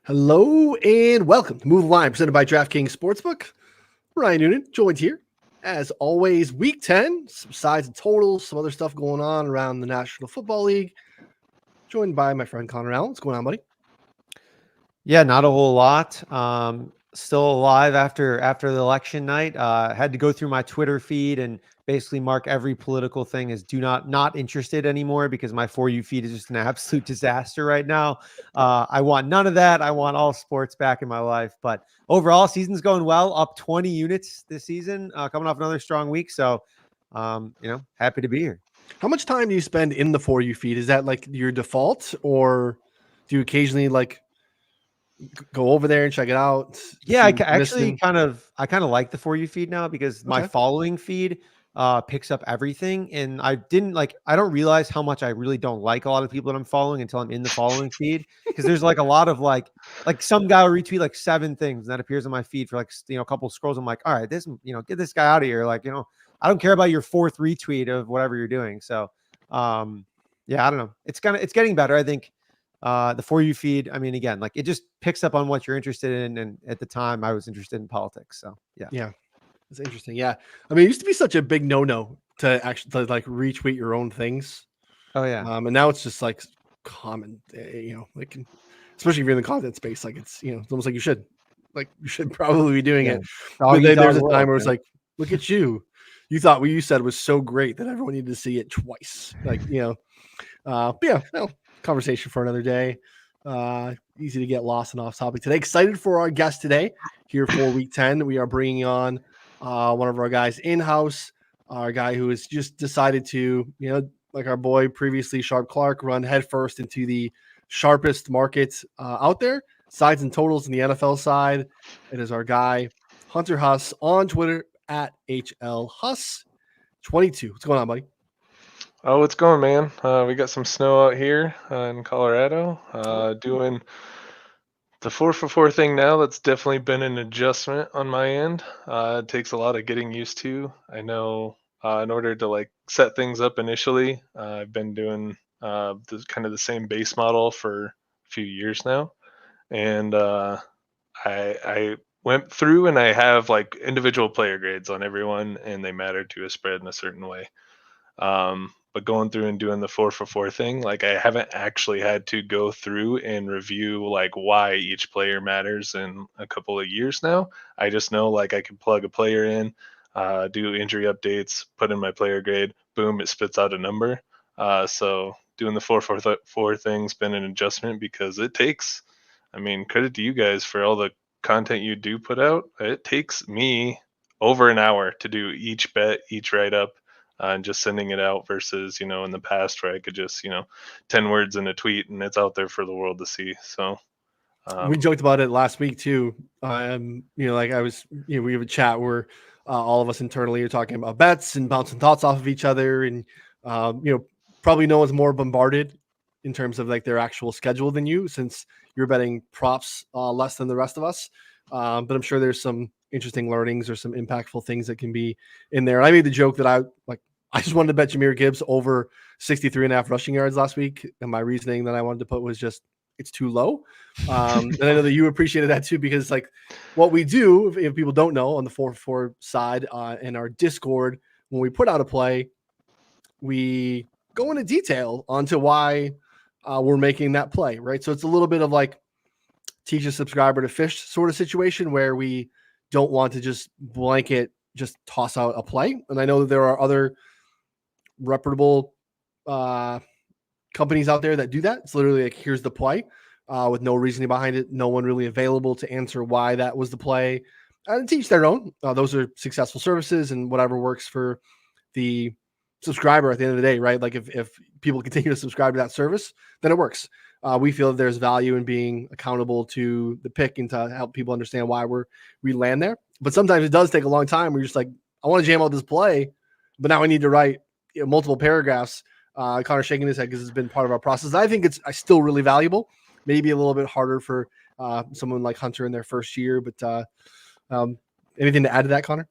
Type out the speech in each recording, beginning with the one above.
Hello and welcome to Move the Line, presented by DraftKings Sportsbook. Ryan Noonan, joined here, as always, Week 10, some sides and totals, some other stuff going on around the National Football League. Joined by my friend Connor Allen. What's going on, buddy? Yeah, not a whole lot. Still alive after the election night. Had to go through my Twitter feed and basically mark every political thing as not interested anymore because my For You feed is just an absolute disaster right now. I want none of that. I want all sports back in my life. But overall, season's going well. Up 20 units this season, coming off another strong week. So, happy to be here. How much time do you spend in the For You feed? Is that like your default, or do you occasionally go over there and check it out? Yeah, I kind of like the For You feed now because my following feed picks up everything, and I don't realize how much I really don't like a lot of people that I'm following until I'm in the following feed, because there's like a lot of like some guy will retweet like 7 things and that appears on my feed for a couple of scrolls. I'm like, all right, this get this guy out of here. I don't care about your 4th retweet of whatever you're doing. So yeah, I don't know. It's getting better, I think. The For You feed, I mean, again, it just picks up on what you're interested in. And at the time I was interested in politics. So yeah, it's interesting. Yeah. I mean, it used to be such a big no-no to actually retweet your own things. Oh yeah. And now it's just common, especially if you're in the content space, it's almost like you should probably be doing it. But then there's a time where it's look at you. You thought what you said was so great that everyone needed to see it twice. But yeah, conversation for another day. Easy to get lost and off topic today. Excited for our guest today here for Week 10. We are bringing on one of our guys in-house, our guy who has just decided to, like our boy previously, Sharp Clark, run headfirst into the sharpest market out there, sides and totals in the NFL side. It is our guy, Hunter Huss, on Twitter at HLHuss22. What's going on, buddy? Oh, what's going, man? We got some snow out here in Colorado. Doing the 4-for-4 thing now. That's definitely been an adjustment on my end. It takes a lot of getting used to. I know in order to set things up initially, I've been doing the same base model for a few years now, and I went through and I have individual player grades on everyone, and they matter to a spread in a certain way. But going through and doing the 4-for-4 thing, I haven't actually had to go through and review why each player matters in a couple of years now. I just know I can plug a player in, do injury updates, put in my player grade, boom, it spits out a number. So doing the 4-for-4 thing's been an adjustment because it takes, credit to you guys for all the content you do put out. It takes me over an hour to do each bet, each write-up. And just sending it out versus, in the past where I could just, 10 words in a tweet and it's out there for the world to see. So we joked about it last week too. We have a chat where all of us internally are talking about bets and bouncing thoughts off of each other. And, probably no one's more bombarded in terms of their actual schedule than you, since you're betting props less than the rest of us. But I'm sure there's some interesting learnings or some impactful things that can be in there. I made the joke that I just wanted to bet Jahmyr Gibbs over 63.5 rushing yards last week. And my reasoning that I wanted to put was just, it's too low. And I know that you appreciated that too, because what we do, if people don't know, on the 4-for-4 side in our Discord, when we put out a play, we go into detail onto why we're making that play, right? So it's a little bit of teach a subscriber to fish sort of situation where we don't want to just blanket, just toss out a play. And I know that there are other reputable companies out there that do that. It's literally here's the play with no reasoning behind it. No one really available to answer why that was the play, and teach their own. Those are successful services, and whatever works for the subscriber at the end of the day, right? If people continue to subscribe to that service, then it works. We feel that there's value in being accountable to the pick and to help people understand why we land there. But sometimes it does take a long time. We're just I want to jam out this play, but now I need to write multiple paragraphs. Connor's shaking his head because it's been part of our process. I think it's still really valuable. Maybe a little bit harder for someone like Hunter in their first year. But anything to add to that, Connor?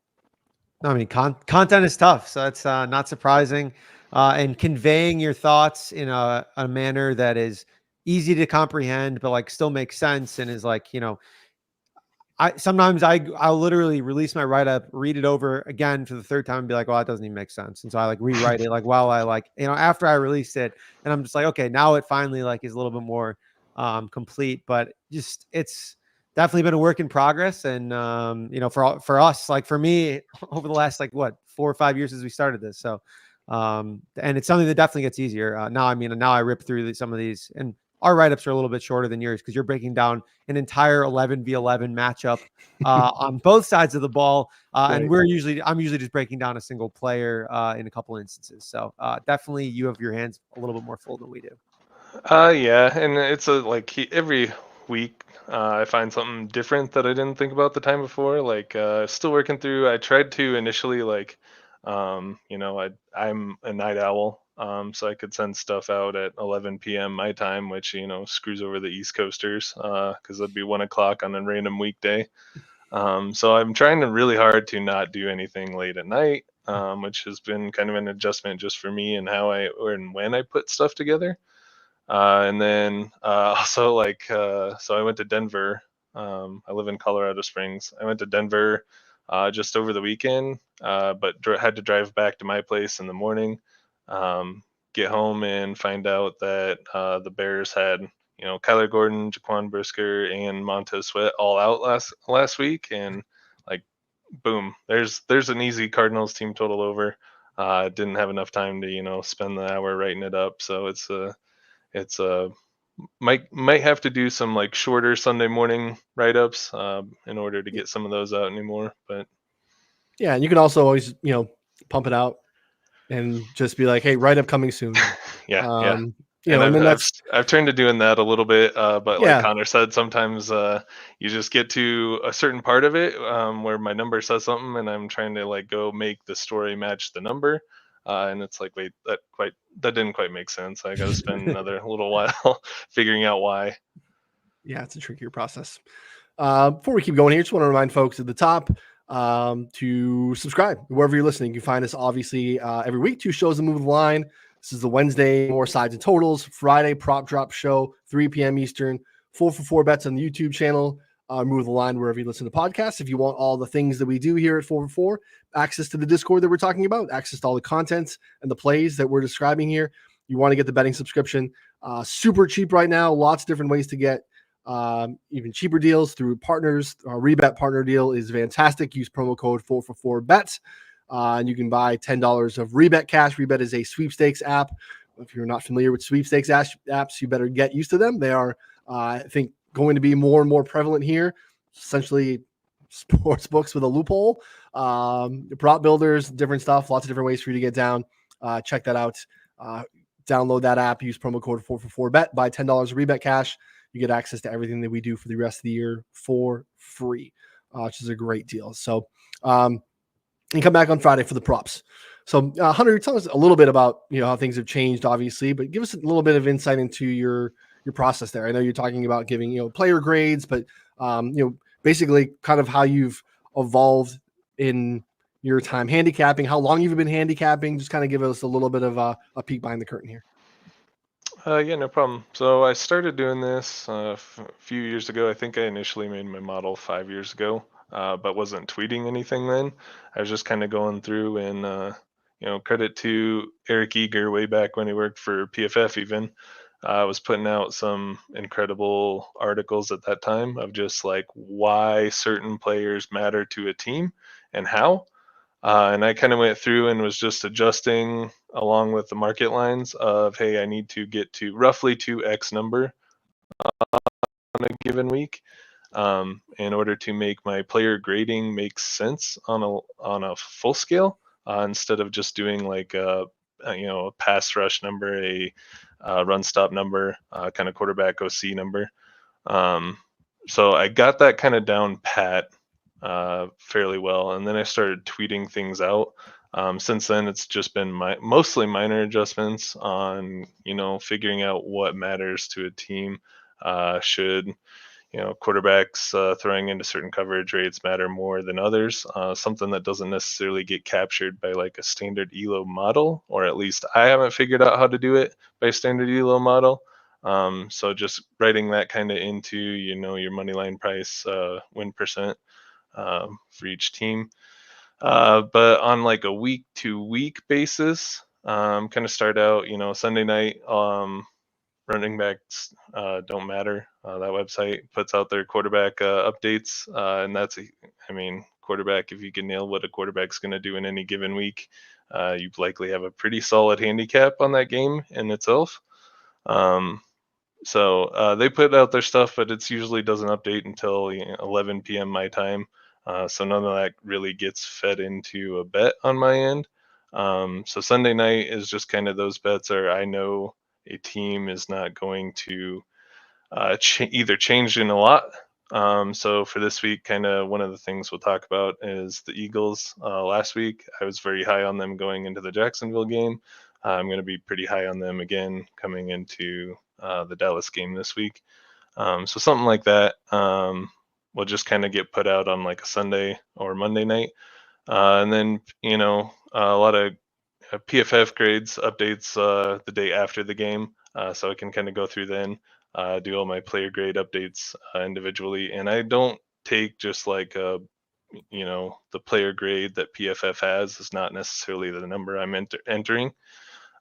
No, I mean, content is tough, so it's not surprising. And conveying your thoughts in a manner that is easy to comprehend, but like still makes sense and is like, I'll literally release my write up, read it over again for the third time and be like, well, that doesn't even make sense. And so I like rewrite it like while I like, after I released it, and I'm just like, okay, now it finally like is a little bit more complete, but just, it's definitely been a work in progress. And, for us, like for me over the last, like 4 or 5 years since we started this. So, and it's something that definitely gets easier. Now I rip through some of these, and our write-ups are a little bit shorter than yours because you're breaking down an entire 11v11 matchup on both sides of the ball. Right. And I'm usually just breaking down a single player in a couple instances. So definitely you have your hands a little bit more full than we do. Yeah, and it's every week I find something different that I didn't think about the time before. Still working through. I tried to initially I'm a night owl, so I could send stuff out at 11 p.m. my time, which screws over the East Coasters because it'd be 1 o'clock on a random weekday. So I'm trying really hard to not do anything late at night, which has been kind of an adjustment just for me and how and when I put stuff together. And then also so I went to Denver. I live in Colorado Springs. I went to Denver just over the weekend, but had to drive back to my place in the morning, get home and find out that the Bears had Kyler Gordon, Jaquan Brisker, and Montez Sweat all out last week, and like boom, there's an easy Cardinals team total over. Didn't have enough time to spend the hour writing it up, so it's might have to do some shorter Sunday morning write-ups in order to get some of those out anymore. But yeah, and you can also always pump it out and just be like, hey, write-up coming soon. yeah. And I've turned to doing that a little bit, but Yeah. like Connor said, sometimes you just get to a certain part of it where my number says something, and I'm trying to go make the story match the number, and it's like, wait, that didn't quite make sense. I got to spend another little while figuring out why. Yeah, it's a trickier process. Before we keep going here, just want to remind folks at the top to subscribe wherever you're listening. You can find us obviously every week, 2 shows to move the line. This is the Wednesday more sides and totals, Friday prop drop show, 3 p.m. Eastern, 4for4 bets on the YouTube channel. Move the line wherever you listen to podcasts. If you want all the things that we do here at 4for4, access to the Discord that we're talking about, access to all the content and the plays that we're describing here, you want to get the betting subscription. Super cheap right now. Lots of different ways to get even cheaper deals through partners. Our Rebet partner deal is fantastic. Use promo code 4for4bets. And you can buy $10 of Rebet cash. Rebet is a sweepstakes app. If you're not familiar with sweepstakes apps, you better get used to them. They are, I think, going to be more and more prevalent here. Essentially, sports books with a loophole. Prop builders, different stuff, lots of different ways for you to get down. Check that out. Download that app. Use promo code 4for4bet. Buy $10 of Rebet cash. You get access to everything that we do for the rest of the year for free, which is a great deal. So, and come back on Friday for the props. So, Hunter, tell us a little bit about how things have changed, obviously, but give us a little bit of insight into your process there. I know you're talking about giving player grades, but basically kind of how you've evolved in your time handicapping, how long you've been handicapping. Just kind of give us a little bit of a peek behind the curtain here. Yeah, no problem. So I started doing this a few years ago. I think I initially made my model 5 years ago, but wasn't tweeting anything then. I was just kind of going through and, credit to Eric Eager way back when he worked for PFF even. I was putting out some incredible articles at that time of just why certain players matter to a team and how. And I kind of went through and was just adjusting along with the market lines of, hey, I need to get to roughly 2x number on a given week in order to make my player grading make sense on a full scale instead of just doing a pass rush number, a run stop number, kind of quarterback OC number. So I got that kind of down pat fairly well, and then I started tweeting things out. Since then, it's just been mostly minor adjustments on figuring out what matters to a team. Should quarterbacks throwing into certain coverage rates matter more than others? Something that doesn't necessarily get captured by a standard ELO model, or at least I haven't figured out how to do it by standard ELO model. So just writing that kind of into, your money line price, win percent for each team. But on like a week to week basis, kind of start out, Sunday night, running backs don't matter. That website puts out their quarterback updates, and quarterback, if you can nail what a quarterback's going to do in any given week, you likely have a pretty solid handicap on that game in itself. So they put out their stuff, but it's usually doesn't update until 11 p.m. my time. So none of that really gets fed into a bet on my end. So Sunday night is just kind of those bets are, I know a team is not going to either change in a lot. So for this week, kind of one of the things we'll talk about is the Eagles. Last week, I was very high on them going into the Jacksonville game. I'm going to be pretty high on them again coming into the Dallas game this week. So something like that will just kind of get put out on like a Sunday or Monday night. And then, a lot of PFF grades updates the day after the game. So I can kind of go through then, do all my player grade updates individually. And I don't take just like, the player grade that PFF has is not necessarily the number I'm entering.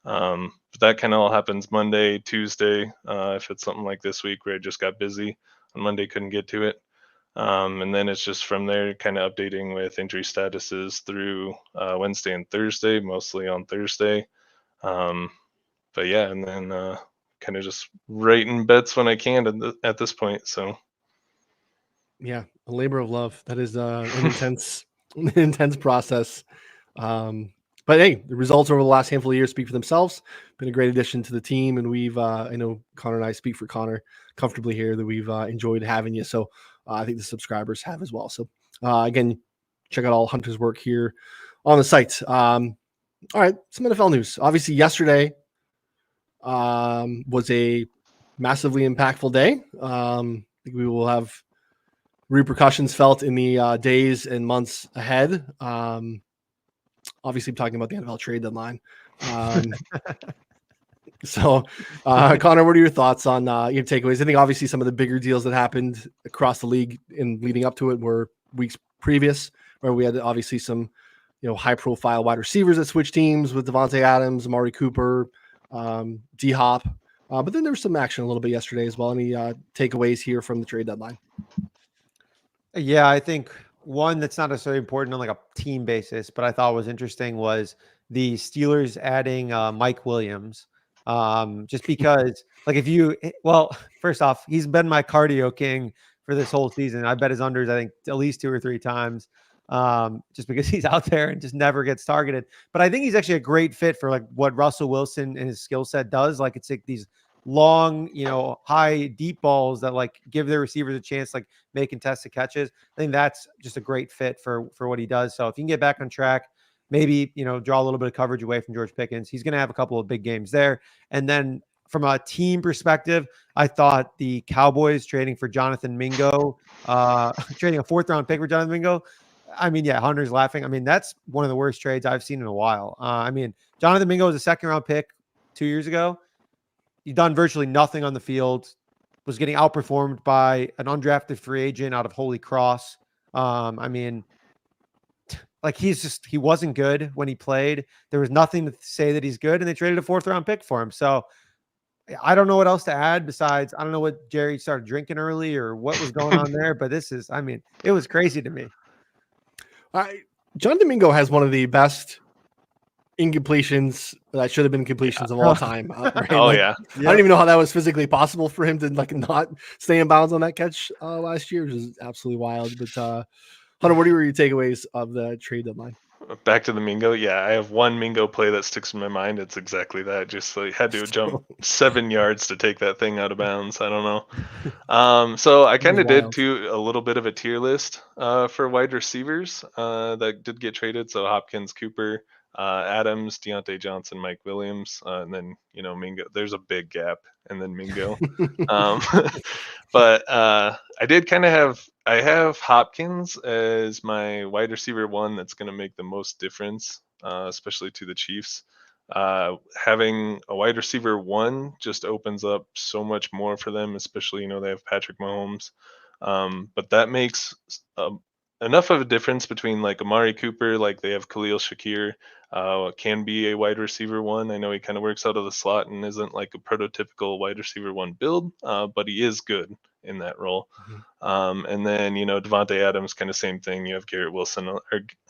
But that kind of all happens Monday, Tuesday. If it's something like this week where I just got busy on Monday, couldn't get to it. And then it's just from there kind of updating with injury statuses through Wednesday and Thursday, mostly on Thursday. But yeah, and then kind of just writing bets when I can at this point. So yeah, a labor of love. That is an intense process. But hey, the results over the last handful of years speak for themselves. Been a great addition to the team, and we've I know Connor and I speak for Connor comfortably here that we've enjoyed having you. So I think the subscribers have as well. So again, check out all Hunter's work here on the site. All right, some NFL news. Obviously, yesterday was a massively impactful day. I think we will have repercussions felt in the days and months ahead. Obviously, talking about the NFL trade deadline. So, Connor, what are your thoughts on your takeaways? I think obviously some of the bigger deals that happened across the league in leading up to it were weeks previous, where we had obviously some, high-profile wide receivers that switched teams with Devontae Adams, Amari Cooper, D-Hop. But then there was some action a little bit yesterday as well. Any takeaways here from the trade deadline? Yeah, I think one that's not necessarily important on like a team basis, but I thought was interesting was the Steelers adding Mike Williams. Just because, like, first off, he's been my cardio king for this whole season. I bet his unders, I think, at least 2 or 3 times, just because he's out there and just never gets targeted. But I think he's actually a great fit for like what Russell Wilson and his skill set does. Like, it's like these long, high, deep balls that like give their receivers a chance, like make contested catches. I think that's just a great fit for what he does. So if you can get back on track, maybe, draw a little bit of coverage away from George Pickens, he's going to have a couple of big games there. And then from a team perspective, I thought the Cowboys trading for Jonathan Mingo, trading a 4th round pick for Jonathan Mingo. I mean, yeah, Hunter's laughing. I mean, that's one of the worst trades I've seen in a while. Jonathan Mingo was a 2nd round pick 2 years ago. He'd done virtually nothing on the field, was getting outperformed by an undrafted free agent out of Holy Cross. Like he wasn't good when he played. There was nothing to say that he's good, and they traded a 4th round pick for him. So I don't know what else to add besides, I don't know what Jerry started drinking early or what was going on there, but it was crazy to me. John Domingo has one of the best incompletions that should have been completions of all time. Right? Oh, yeah. I don't even know how that was physically possible for him to like not stay in bounds on that catch last year, which is absolutely wild. But Hunter, what were your takeaways of the trade deadline? Back to the Mingo. Yeah, I have one Mingo play that sticks in my mind. It's exactly that. Just like had to jump 7 yards to take that thing out of bounds. I don't know. So I kind of did too a little bit of a tier list for wide receivers that did get traded. So Hopkins, Cooper, Adams, Deontay Johnson, Mike Williams, and then Mingo. There's a big gap, and then Mingo. But I did kind of have Hopkins as my wide receiver 1 that's going to make the most difference, especially to the Chiefs. having a wide receiver 1 just opens up so much more for them, especially, they have Patrick Mahomes. But that makes enough of a difference between like Amari Cooper, like they have Khalil Shakir, can be a wide receiver 1. I know he kind of works out of the slot and isn't like a prototypical wide receiver 1 build, but he is good in that role. And then, Devontae Adams, kind of same thing. You have Garrett Wilson,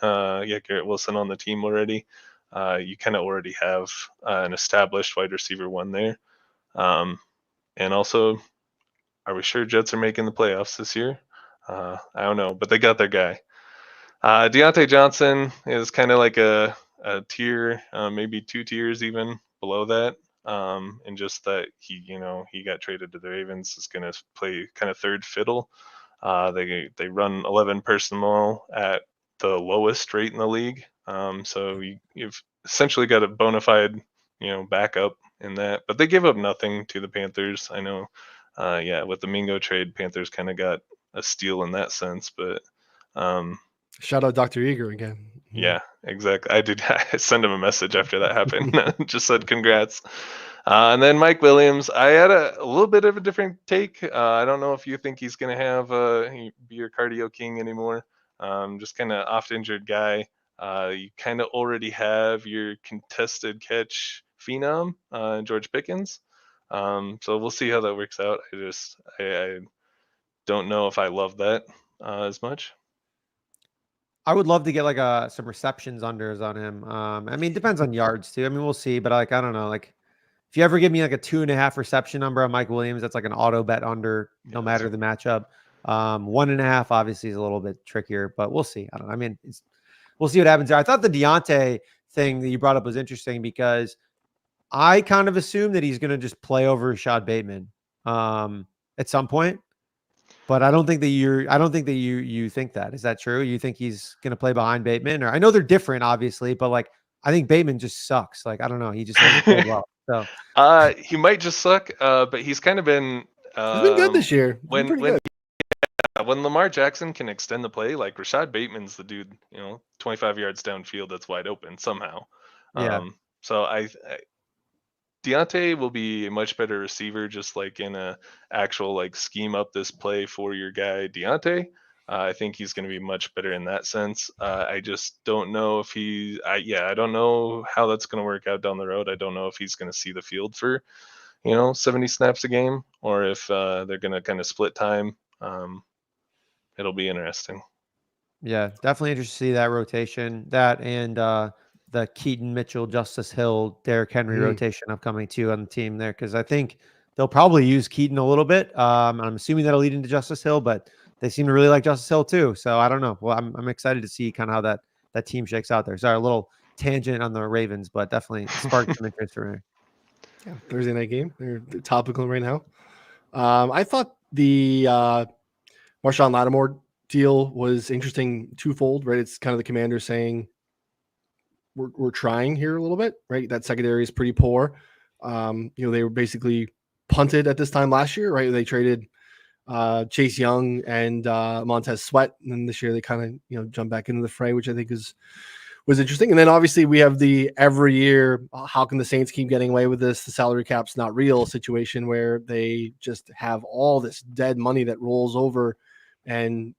Garrett Wilson on the team already. You kind of already have an established wide receiver 1 there. And also, are we sure Jets are making the playoffs this year? I don't know, but they got their guy. Deontay Johnson is kind of like a tier, maybe 2 tiers even below that. And just that he got traded to the Ravens, is going to play kind of third fiddle. They run 11 personnel at the lowest rate in the league. So you've essentially got a bona fide, backup in that. But they give up nothing to the Panthers. I know, with the Mingo trade, Panthers kind of got a steal in that sense. But shout out Dr. Eager again. Yeah, exactly. I sent him a message after that happened. Just said congrats. And then Mike Williams, I had a little bit of a different take. I don't know if you think he's going to have be your cardio king anymore. Just kind of oft injured guy. You kind of already have your contested catch phenom, George Pickens. So we'll see how that works out. I don't know if I love that as much. I would love to get like some receptions unders on him. I mean, it depends on yards too. I mean, we'll see, but like, I don't know. Like, if you ever give me like a 2.5 reception number on Mike Williams, that's like an auto bet under, no matter the matchup. 1.5 obviously is a little bit trickier, but we'll see. I don't know. I mean, we'll see what happens there. I thought the Deontay thing that you brought up was interesting because I kind of assume that he's going to just play over Rashad Bateman at some point. But I don't think that you think that. Is that true? You think he's going to play behind Bateman? Or I know they're different, obviously, but like I think Bateman just sucks. Like I don't know, he just hasn't played well. So he might just suck, but he's kind of been. He's been good this year. When Lamar Jackson can extend the play, like Rashad Bateman's the dude, 25 yards downfield that's wide open somehow. Yeah. So Deontay will be a much better receiver, just like in a actual like scheme up this play for your guy Deontay. I think he's going to be much better in that sense. I just don't know if I don't know how that's going to work out down the road. I don't know if he's going to see the field for, 70 snaps a game, or if they're going to kind of split time. It'll be interesting. Yeah, definitely interested to see that rotation, that and the Keaton, Mitchell, Justice Hill, Derrick Henry rotation upcoming too on the team there, because I think they'll probably use Keaton a little bit. I'm assuming that'll lead into Justice Hill, but they seem to really like Justice Hill too. So I don't know. Well, I'm excited to see kind of how that team shakes out there. Sorry, a little tangent on the Ravens, but definitely sparked some interest for me. Yeah, Thursday night game. They're topical right now. I thought the Marshawn Lattimore deal was interesting twofold, right? It's kind of the commander saying we're trying here a little bit, right? That secondary is pretty poor. They were basically punted at this time last year, right? They traded Chase Young and Montez Sweat, and then this year they kind of jump back into the fray, which I think was interesting. And then obviously we have the every year, how can the Saints keep getting away with this? The salary cap's not real situation where they just have all this dead money that rolls over, and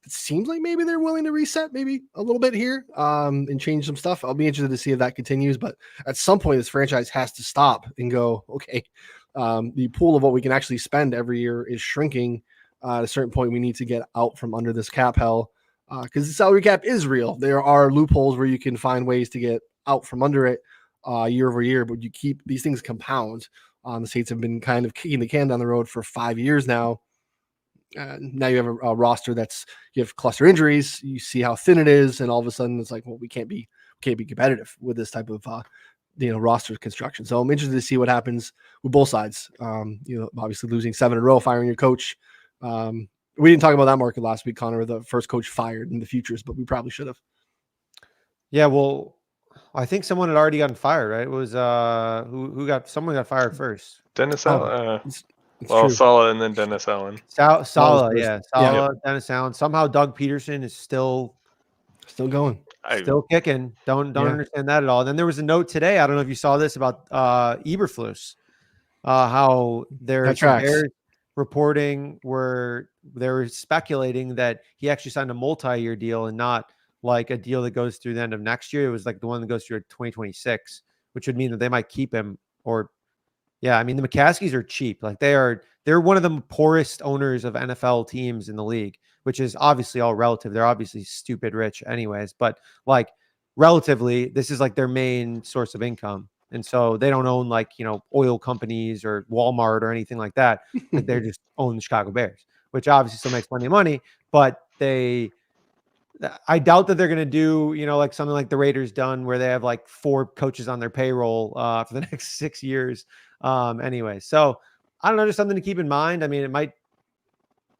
it seems like maybe they're willing to reset maybe a little bit here and change some stuff. I'll be interested to see if that continues, but at some point this franchise has to stop and go, okay, the pool of what we can actually spend every year is shrinking. At a certain point, we need to get out from under this cap hell because the salary cap is real. There are loopholes where you can find ways to get out from under it year over year, but you keep these things compound. The Saints have been kind of kicking the can down the road for 5 years now. Now you have a roster you have cluster injuries. You see how thin it is, and all of a sudden it's like, well, we can't be competitive with this type of roster construction. So I'm interested to see what happens with both sides. Obviously losing 7 in a row, firing your coach. We didn't talk about that market last week, Connor, the first coach fired in the futures, but we probably should have. Yeah, well, I think someone had already gotten fired, right? It was someone got fired first. Dennis Allen. Saleh and then Dennis Allen. Saleh, Dennis Allen. Somehow Doug Peterson is still going. Still kicking. Don't understand that at all. And then there was a note today. I don't know if you saw this about Eberflus, how there's some Bears reporting where they were speculating that he actually signed a multi-year deal and not like a deal that goes through the end of next year. It was like the one that goes through 2026, which would mean that they might keep him. Or yeah, I mean the McCaskies are cheap. Like they're one of the poorest owners of NFL teams in the league, which is obviously all relative. They're obviously stupid rich anyways, but like relatively, this is like their main source of income. And so they don't own like, oil companies or Walmart or anything like that. Like they just own the Chicago Bears, which obviously still makes plenty of money, but I doubt that they're going to do, like something like the Raiders done where they have like 4 coaches on their payroll for the next 6 years. Anyway, so I don't know, just something to keep in mind. I mean,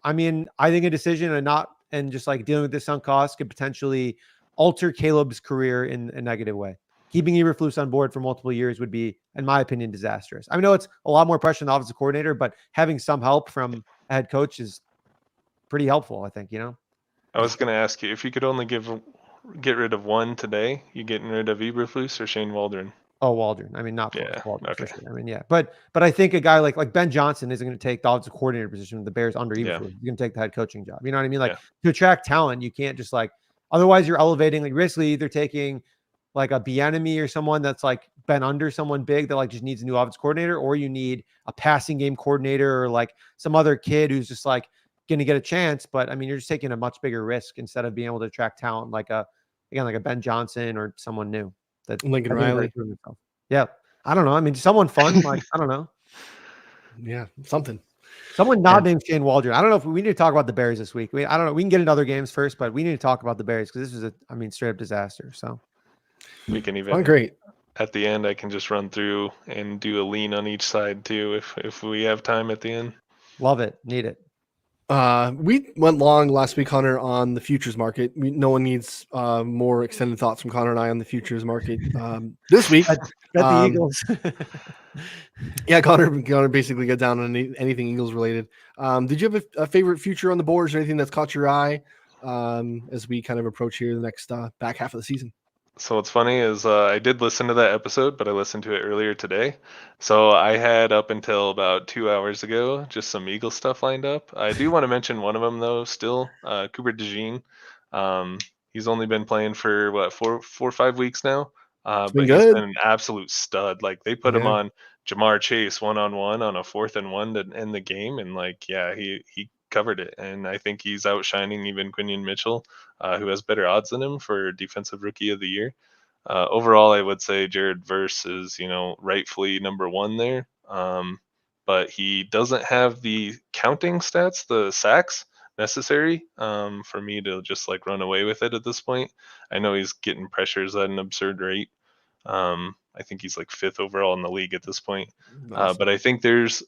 I think a decision and just like dealing with this sunk cost could potentially alter Caleb's career in a negative way. Keeping Eberflus on board for multiple years would be, in my opinion, disastrous. I know it's a lot more pressure on the offensive coordinator, but having some help from a head coach is pretty helpful, I think, I was going to ask you, if you could only get rid of one today, you getting rid of Eberflus or Shane Waldron? Oh, Waldron. I mean, not Yeah, Waldron okay. for sure. I mean, yeah, but I think a guy like Ben Johnson isn't going to take the offensive coordinator position with the Bears under Eberflus. Yeah. He's going to take the head coaching job. You know what I mean? Like Yeah. to attract talent, you can't just like. Otherwise, you're elevating. Like basically, either taking like a Bieniemy or someone that's like been under someone big that like just needs a new offensive coordinator, or you need a passing game coordinator or like some other kid who's just like going to get a chance. But I mean, you're just taking a much bigger risk instead of being able to attract talent like a Ben Johnson or someone new that Lincoln Riley. Yeah. I don't know. I mean, someone fun, like, I don't know. Yeah, something. Someone not named Shane Waldron. I don't know if we need to talk about the Bears this week. I don't know. We can get into other games first, but we need to talk about the Bears because this is straight up disaster. So we can even great. At the end, I can just run through and do a lean on each side too, if we have time at the end. Love it. Need it. We went long last week, Connor, on the futures market. No one needs more extended thoughts from Connor and I on the futures market. This week, bet the Eagles. Yeah, Connor basically got down on anything Eagles related. Did you have a favorite future on the boards or anything that's caught your eye as we kind of approach here the next back half of the season? So what's funny is I did listen to that episode, but I listened to it earlier today. So I had up until about 2 hours ago just some Eagle stuff lined up. I do want to mention one of them though. Still, Cooper DeJean. He's only been playing for what 4 or 5 weeks now. But he's been an absolute stud. Like they put him on Jamar Chase 1-on-1 on a 4th and 1 to end the game, and like he covered it. And I think he's outshining even Quinion Mitchell, who has better odds than him for Defensive Rookie of the Year. Overall, I would say Jared Verse is, rightfully number 1 there. But he doesn't have the counting stats, the sacks necessary for me to just like run away with it at this point. I know he's getting pressures at an absurd rate. I think he's like 5th overall in the league at this point. Nice. But I think there's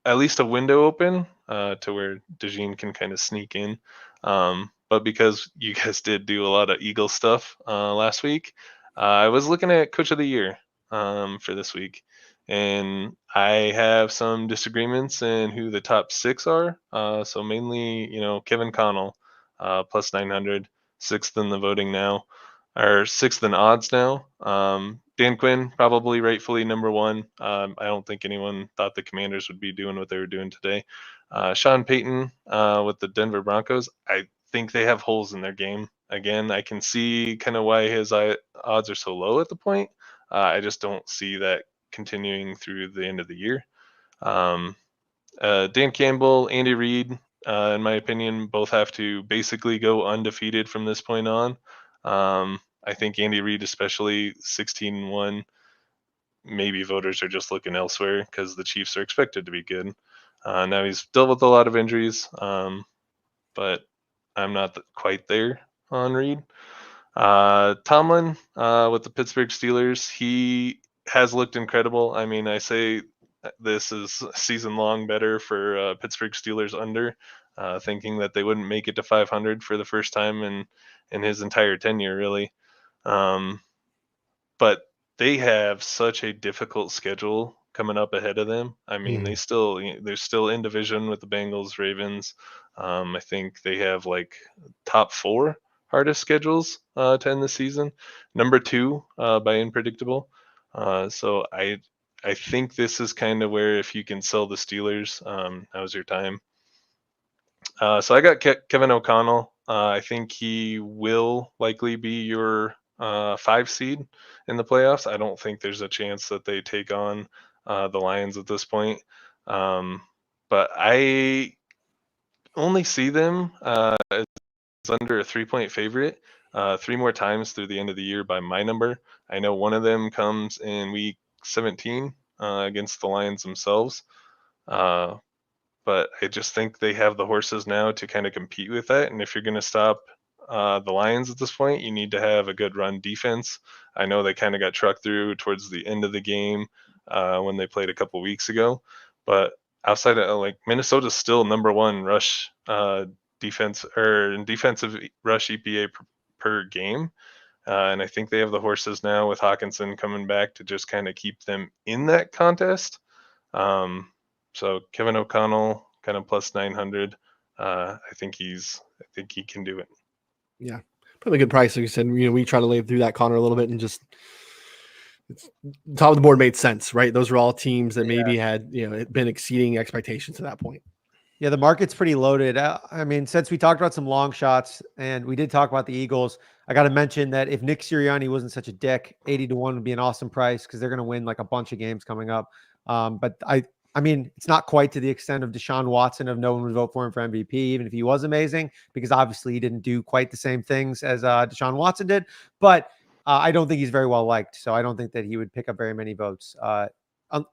at least a window open to where DeJean can kind of sneak in. But because you guys did do a lot of Eagle stuff last week, I was looking at Coach of the Year for this week. And I have some disagreements in who the top 6 are. So mainly, Kevin Connell, plus 900, 6th in the voting now, or 6th in odds now. Dan Quinn, probably rightfully number 1. I don't think anyone thought the Commanders would be doing what they were doing today. Sean Payton with the Denver Broncos, I think they have holes in their game. Again, I can see kind of why his odds are so low at the point. I just don't see that continuing through the end of the year. Dan Campbell, Andy Reid, in my opinion, both have to basically go undefeated from this point on. I think Andy Reid, especially 16-1, maybe voters are just looking elsewhere because the Chiefs are expected to be good. Now he's dealt with a lot of injuries, but I'm not quite there on Reid. Tomlin with the Pittsburgh Steelers, he has looked incredible. I mean, I say this is season long better for Pittsburgh Steelers under, thinking that they wouldn't make it to 500 for the first time in his entire tenure, really. But they have such a difficult schedule coming up ahead of them. I mean, they're still in division with the Bengals, Ravens. I think they have like top 4 hardest schedules to end the season. Number 2 by unpredictable. So I think this is kind of where if you can sell the Steelers, now's your time. So I got Kevin O'Connell. I think he will likely be your 5 seed in the playoffs. I don't think there's a chance that they take on the Lions at this point. But I only see them as under a 3-point favorite 3 more times through the end of the year by my number. I know one of them comes in week 17 against the Lions themselves. But I just think they have the horses now to kind of compete with that. And if you're going to stop the Lions at this point, you need to have a good run defense. I know they kind of got trucked through towards the end of the game when they played a couple weeks ago, but outside of like Minnesota's still number 1 rush defense or defensive rush EPA per game. And I think they have the horses now with Hawkinson coming back to just kind of keep them in that contest. So Kevin O'Connell, kind of plus 900. I think he can do it. Yeah, probably a good price. Like you said, we try to lay through that, Connor, a little bit, and just top of the board made sense, right? Those were all teams that maybe had been exceeding expectations to that point. Yeah, the market's pretty loaded. I mean, since we talked about some long shots and we did talk about the Eagles, I got to mention that if Nick Sirianni wasn't such a dick, 80-1 would be an awesome price because they're going to win like a bunch of games coming up. But I mean, it's not quite to the extent of Deshaun Watson of no one would vote for him for MVP, even if he was amazing, because obviously he didn't do quite the same things as Deshaun Watson did. But I don't think he's very well liked, so I don't think that he would pick up very many votes.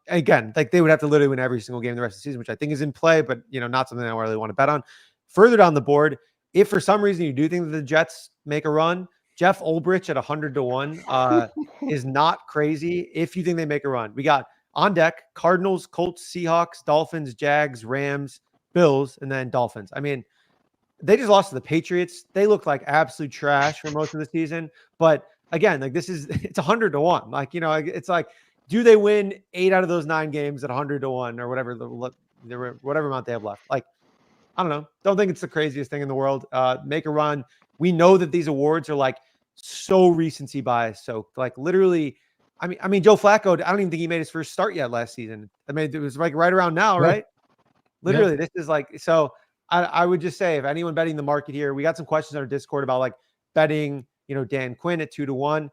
Again, like they would have to literally win every single game the rest of the season, which I think is in play, but not something I really want to bet on. Further down the board, if for some reason you do think that the Jets make a run, Jeff Ulbrich at 100-1 is not crazy. If you think they make a run, we got on deck Cardinals, Colts, Seahawks, Dolphins, Jags, Rams, Bills, and then Dolphins. I mean, they just lost to the Patriots. They look like absolute trash for most of the season. But again, like it's 100-1. Like, it's like, do they win 8 out of those 9 games at 100-1 or whatever amount they have left? Like, I don't know. Don't think it's the craziest thing in the world. Make a run. We know that these awards are like so recency bias. So like literally, I mean, Joe Flacco, I don't even think he made his first start yet last season. I mean, it was like right around now, right? Literally, this is like, so I would just say if anyone betting the market here, we got some questions on our Discord about like betting, Dan Quinn at 2-1.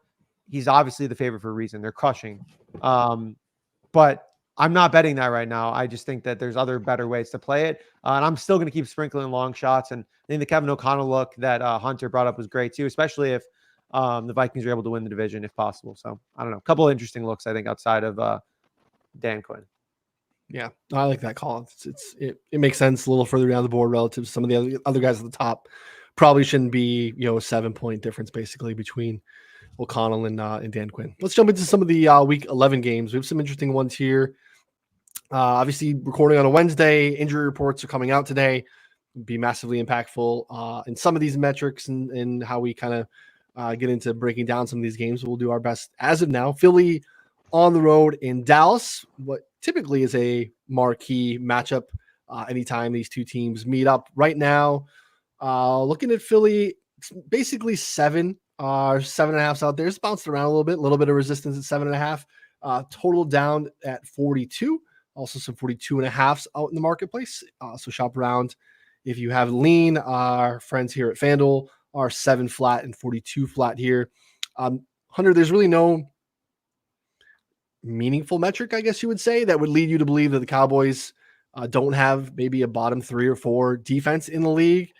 He's obviously the favorite for a reason. They're crushing. But I'm not betting that right now. I just think that there's other better ways to play it. And I'm still going to keep sprinkling long shots. And I think the Kevin O'Connell look that Hunter brought up was great too, especially if the Vikings are able to win the division if possible. So I don't know. A couple of interesting looks, I think, outside of Dan Quinn. Yeah, I like that call. It makes sense a little further down the board relative to some of the other guys at the top. Probably shouldn't be, a 7-point difference basically between O'Connell and Dan Quinn. Let's jump into some of the week 11 games. We have some interesting ones here. Obviously, recording on a Wednesday, injury reports are coming out today. Be massively impactful in some of these metrics and how we kind of get into breaking down some of these games. We'll do our best as of now. Philly on the road in Dallas, what typically is a marquee matchup anytime these two teams meet up. Right now, looking at Philly, basically 7.5 out there. It's bounced around a little bit of resistance at 7.5. Total down at 42. Also some 42.5s out in the marketplace. So shop around if you have lean. Our friends here at FanDuel are 7 flat and 42 flat here. Hunter, there's really no meaningful metric, I guess you would say, that would lead you to believe that the Cowboys don't have maybe a bottom 3 or 4 defense in the league.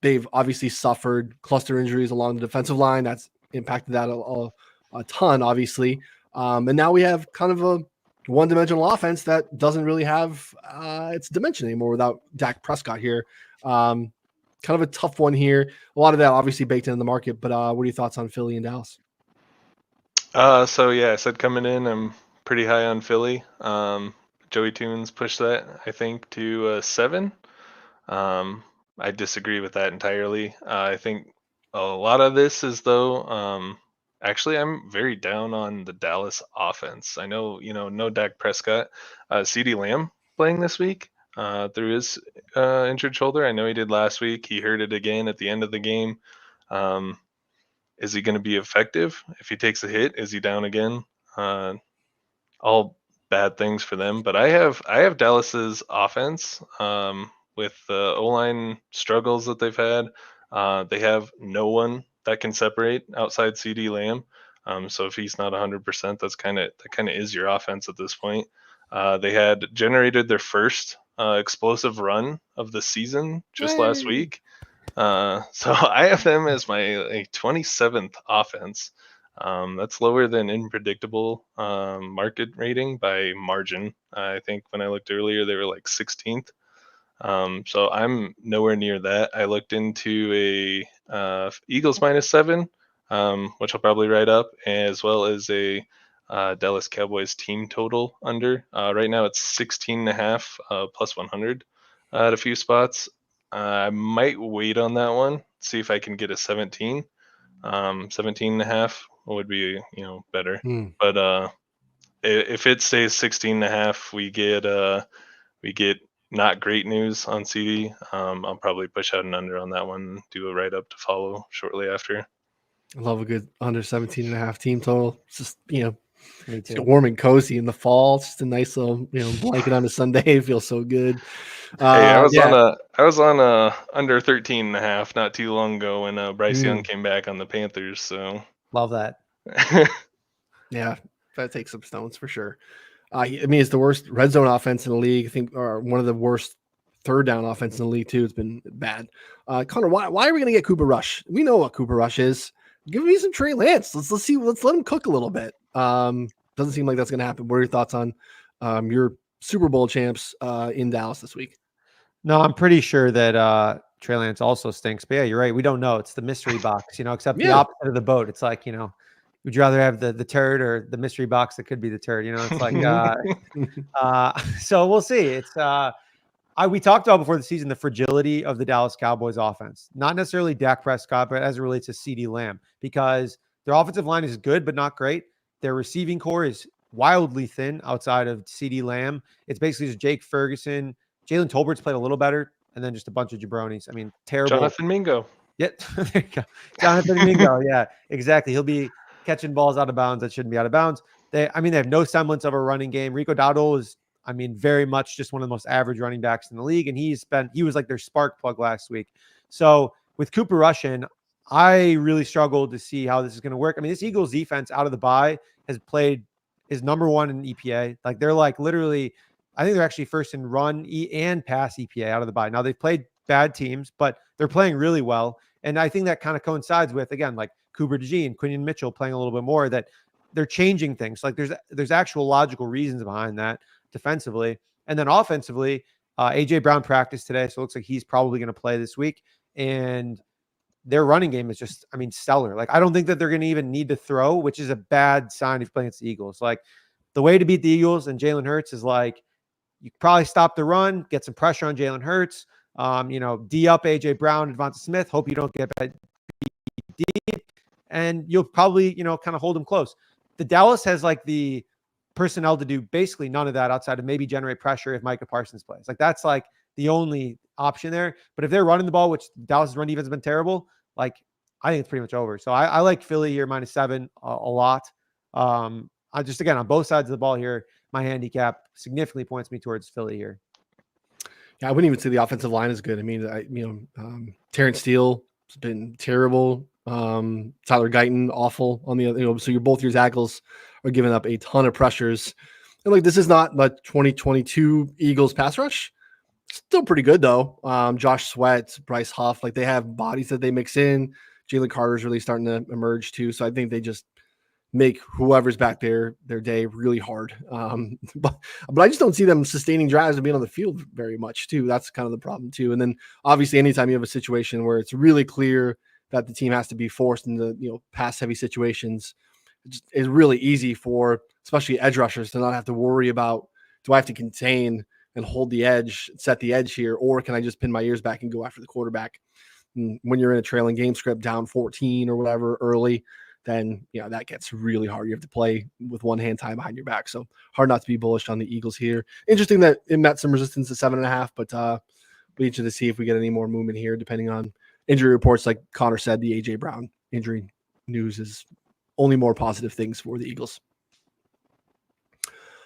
They've obviously suffered cluster injuries along the defensive line. That's impacted that a ton, obviously. And now we have kind of a one-dimensional offense that doesn't really have its dimension anymore without Dak Prescott here. Kind of a tough one here. A lot of that obviously baked into the market, but what are your thoughts on Philly and Dallas? So yeah, I said coming in, I'm pretty high on Philly. Joey Tunes pushed that, I think, to 7. I disagree with that entirely. I think a lot of this is though, actually, I'm very down on the Dallas offense. I know, no Dak Prescott, CeeDee Lamb playing this week through his injured shoulder. I know he did last week. He hurt it again at the end of the game. Is he going to be effective? If he takes a hit, is he down again? All bad things for them. But I have Dallas's offense with the O-line struggles that they've had. They have no one that can separate outside CeeDee Lamb. So if he's not 100%, that kind of is your offense at this point. They had generated their first explosive run of the season just last week. So I have them as my 27th offense. That's lower than unpredictable market rating by margin. I think when I looked earlier, they were like 16th. So I'm nowhere near that. I looked into a Eagles -7, which I'll probably write up, as well as a Dallas Cowboys team total under. Right now it's 16.5 plus 100 at a few spots. I might wait on that one, see if I can get a 17. 17.5 would be better. But if it stays 16.5, we get not great news on CD. I'll probably push out an under on that one, do a write up to follow shortly after. I love a good under 17.5 team total. It's just, Me too. it's warm and cozy in the fall. It's just a nice little, blanket on a Sunday. It feels so good. Hey, I was on a under 13.5 not too long ago when Bryce Young came back on the Panthers. So love that. Yeah, that takes some stones for sure. It's the worst red zone offense in the league. I think, or one of the worst third down offense in the league too. It's been bad. Connor, why are we going to get Cooper Rush? We know what Cooper Rush is. Give me some Trey Lance. Let's see. Let's let him cook a little bit. Doesn't seem like that's going to happen. What are your thoughts on your Super Bowl champs in Dallas this week? No, I'm pretty sure that Trey Lance also stinks. But yeah, you're right. We don't know. It's the mystery box, except the opposite of the boat. It's like, would you rather have the turd or the mystery box that could be the turd? It's like, so we'll see. It's we talked about before the season, the fragility of the Dallas Cowboys offense, not necessarily Dak Prescott, but as it relates to CeeDee Lamb, because their offensive line is good, but not great. Their receiving core is wildly thin outside of CeeDee Lamb. It's basically just Jake Ferguson. Jalen Tolbert's played a little better, and then just a bunch of jabronis. I mean, terrible. Jonathan Mingo. Yep. There you go. Jonathan Mingo. Yeah, exactly. He'll be catching balls out of bounds that shouldn't be out of bounds. They have no semblance of a running game. Rico Dowdle is, very much just one of the most average running backs in the league. And he was like their spark plug last week. So with Cooper Rush in, I really struggled to see how this is going to work. This Eagles defense out of the bye is number one in EPA. Like they're like literally, I think they're actually first in run and pass EPA out of the bye. Now they've played bad teams, but they're playing really well. And I think that kind of coincides with, again, like Cooper DeJean, Quinion Mitchell playing a little bit more, that they're changing things. Like there's actual logical reasons behind that defensively. And then offensively, AJ Brown practiced today. So it looks like he's probably going to play this week. And their running game is just, stellar. Like, I don't think that they're going to even need to throw, which is a bad sign if playing against the Eagles. Like, the way to beat the Eagles and Jalen Hurts is like, you probably stop the run, get some pressure on Jalen Hurts, D up AJ Brown, Devonta Smith, hope you don't get deep, and you'll probably, kind of hold them close. The Dallas has like the personnel to do basically none of that outside of maybe generate pressure if Micah Parsons plays. Like, that's like the only option there. But if they're running the ball, which Dallas' run defense has been terrible, like, I think it's pretty much over. So I like Philly here -7 a lot. I just, again, on both sides of the ball here, my handicap significantly points me towards Philly here. Yeah, I wouldn't even say the offensive line is good. Terrence Steele has been terrible. Tyler Guyton, awful on the other. So both your tackles are giving up a ton of pressures. And like, this is not the 2022 Eagles pass rush. Still pretty good though. Josh Sweat, Bryce Huff, like they have bodies that they mix in. Jalen Carter's really starting to emerge too. So I think they just make whoever's back there their day really hard. But I just don't see them sustaining drives and being on the field very much too. That's kind of the problem too. And then obviously anytime you have a situation where it's really clear that the team has to be forced into, pass heavy situations, it's really easy for especially edge rushers to not have to worry about, do I have to contain and hold the edge, set the edge here, or can I just pin my ears back and go after the quarterback? And when you're in a trailing game script down 14 or whatever early, then that gets really hard. You have to play with one hand tied behind your back. So hard not to be bullish on the Eagles here. Interesting that it met some resistance at 7.5, but be interested to see if we get any more movement here, depending on injury reports. Like Connor said, the AJ Brown injury news is only more positive things for the Eagles.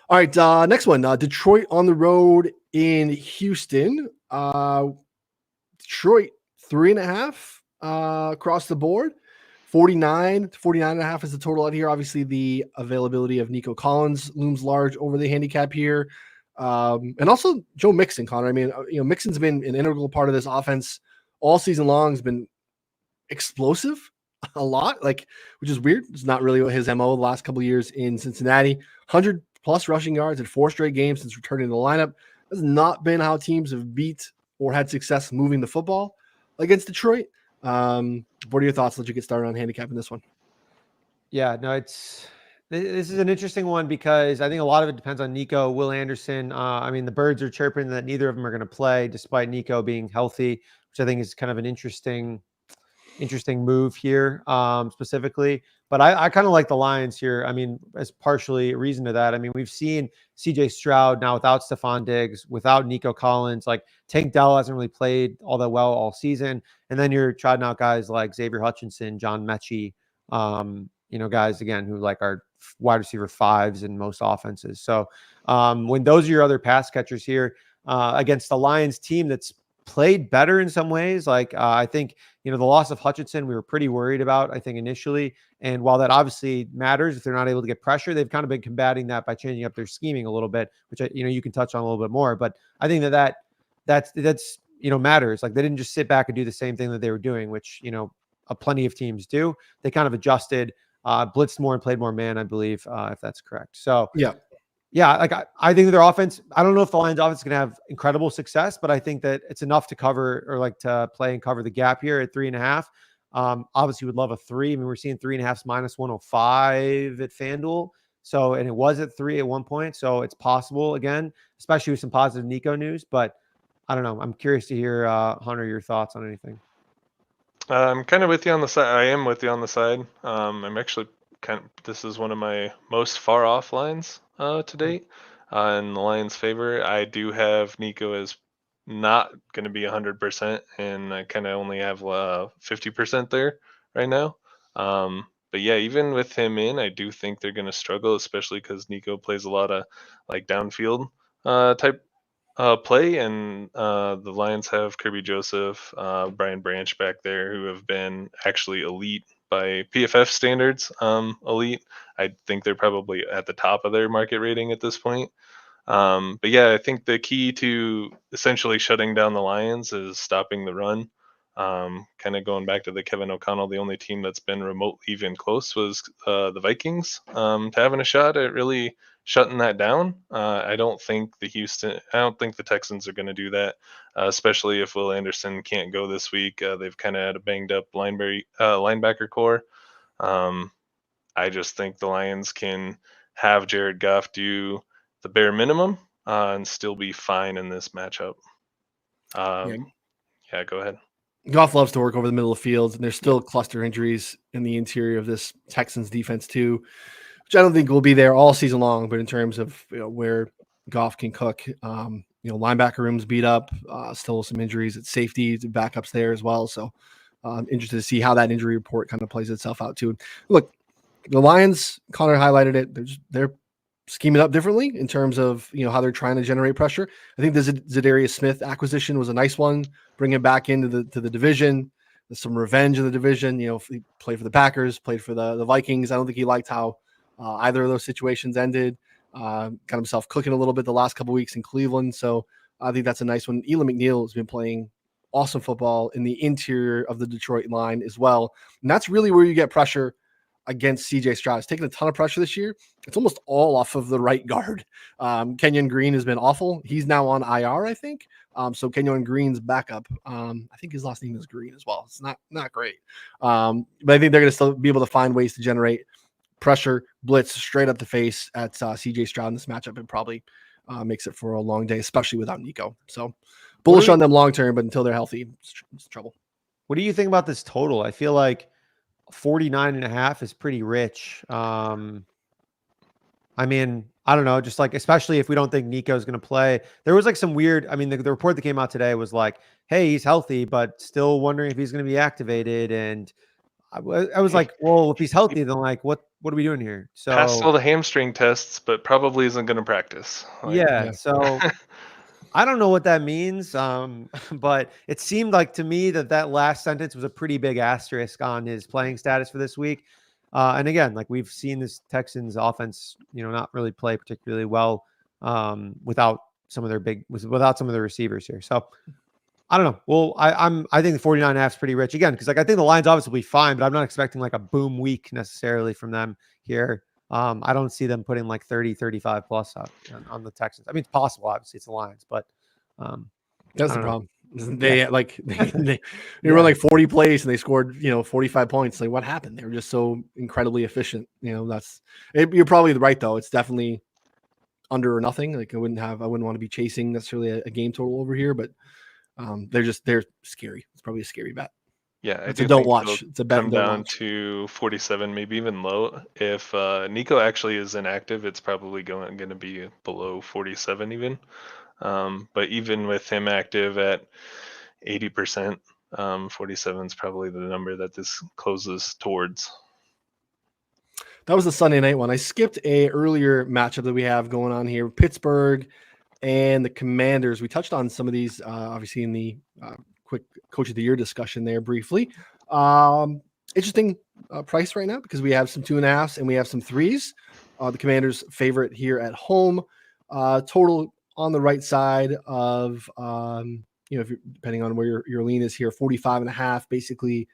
All right, next one. Detroit on the road in Houston. Detroit 3.5 across the board. 49 to 49.5 is the total out here. Obviously, the availability of Nico Collins looms large over the handicap here. And also Joe Mixon, Connor. I mean, Mixon's been an integral part of this offense all season long. Has been explosive a lot, which is weird. It's not really his MO the last couple of years in Cincinnati. 100 plus rushing yards in 4 straight games since returning to the lineup. Has not been how teams have beat or had success moving the football against Detroit. What are your thoughts? Let you get started on handicapping this one. Yeah, no, this is an interesting one because I think a lot of it depends on Nico, Will Anderson. I mean, the birds are chirping that neither of them are going to play despite Nico being healthy, which I think is kind of an interesting move here, specifically. But I kind of like the Lions here. I mean, as partially a reason to that. I mean, we've seen CJ Stroud now without Stephon Diggs, without Nico Collins. Like Tank Dell hasn't really played all that well all season. And then you're trotting out guys like Xavier Hutchinson, John Mechie, guys again who are wide receiver 5s in most offenses. So when those are your other pass catchers here against the Lions team that's played better in some ways. I think, the loss of Hutchinson, we were pretty worried about, I think, initially. And while that obviously matters, if they're not able to get pressure, they've kind of been combating that by changing up their scheming a little bit, which, you can touch on a little bit more. But I think that's matters. They didn't just sit back and do the same thing that they were doing, which, plenty of teams do. They kind of adjusted, blitzed more and played more man, I believe, if that's correct. So, yeah, I think their offense, I don't know if the Lions offense is going to have incredible success, but I think that it's enough to cover or to play and cover the gap here at 3.5. Obviously would love a 3. I mean, we're seeing 3.5 minus 105 at FanDuel. So, and it was at 3 at one point. So it's possible again, especially with some positive Nico news, but I don't know. I'm curious to hear, Hunter, your thoughts on anything. I'm kind of with you on the side. I am with you on the side. I'm actually this is one of my most far off lines to date in the Lions' favor. I do have Nico as not going to be 100%, and I kind of only have 50% there right now. But yeah, even with him in, I do think they're going to struggle, especially because Nico plays a lot of downfield type play, and the Lions have Kirby Joseph, Brian Branch back there, who have been actually elite by PFF standards. Elite. I think they're probably at the top of their market rating at this point. But yeah, I think the key to essentially shutting down the Lions is stopping the run. Kind of going back to the Kevin O'Connell, the only team that's been remotely even close was the Vikings to having a shot at really shutting that down. I don't think the Texans are going to do that, especially if Will Anderson can't go this week. They've kind of had a banged up linebacker core. I just think the Lions can have Jared Goff do the bare minimum and still be fine in this matchup. Yeah, go ahead. Goff loves to work over the middle of fields, and there's still cluster injuries in the interior of this Texans defense too, which I don't think will be there all season long. But in terms of where Goff can cook, linebacker room's beat up, still some injuries at safety, backups there as well. So I'm interested to see how that injury report kind of plays itself out too. Look, the Lions, Connor highlighted it. They're scheming up differently in terms of how they're trying to generate pressure. I think the Zadarius Smith acquisition was a nice one, bring him back into the division. There's some revenge in the division. He played for the Packers, played for the Vikings. I don't think he liked how either of those situations ended. Got himself cooking a little bit the last couple of weeks in Cleveland, so I think that's a nice one. Elam McNeil has been playing awesome football in the interior of the Detroit line as well, and that's really where you get pressure against CJ Stroud. He's taken a ton of pressure this year. It's almost all off of the right guard. Kenyon Green has been awful. He's now on IR, I think. So Kenyon Green's backup. I think his last name is Green as well. It's not great. But I think they're going to still be able to find ways to generate pressure, blitz straight up the face at CJ Stroud in this matchup, and probably makes it for a long day, especially without Nico. So bullish on them long term, but until they're healthy, it's trouble. What do you think about this total? I feel like 49.5 is pretty rich. I I mean, I don't know, just like, especially if we don't think Nico's going to play. There was like some weird, I mean, the report that came out today was like, hey, he's healthy, but still wondering if he's going to be activated. And I was like, well, if he's healthy, then like, what are we doing here? Passed all So the hamstring tests, but probably isn't going to practice. yeah. So I don't know what that means. But it seemed like to me that last sentence was a pretty big asterisk on his playing status for this week. And again, like we've seen this Texans offense, not really play particularly well without some of their receivers here. So I don't know. Well, I think the 49.5 is pretty rich again, because like I think the Lions obviously will be fine, but I'm not expecting like a boom week necessarily from them here. I don't see them putting like 30, 35 plus on the Texans. I mean, it's possible, obviously, it's the Lions, but that's the problem. They run like 40 plays and they scored 45 points. Like, what happened? They were just so incredibly efficient. You're probably right though. It's definitely under or nothing. Like I wouldn't want to be chasing necessarily a game total over here, but they're scary. It's probably a scary bet. Yeah, I don't watch. It's a bet. Come down to 47, maybe even low. If Nico actually is inactive, it's probably going to be below 47 even. But even with him active at 80%, 47 is probably the number that this closes towards. That was the Sunday night one. I skipped a earlier matchup that we have going on here: Pittsburgh and the Commanders. We touched on some of these, obviously, in the quick Coach of the Year discussion there briefly. Interesting price right now because we have some 2.5s and we have some 3s. The Commanders' favorite here at home. Total on the right side of, if you're, depending on where your lean is here, 45.5, basically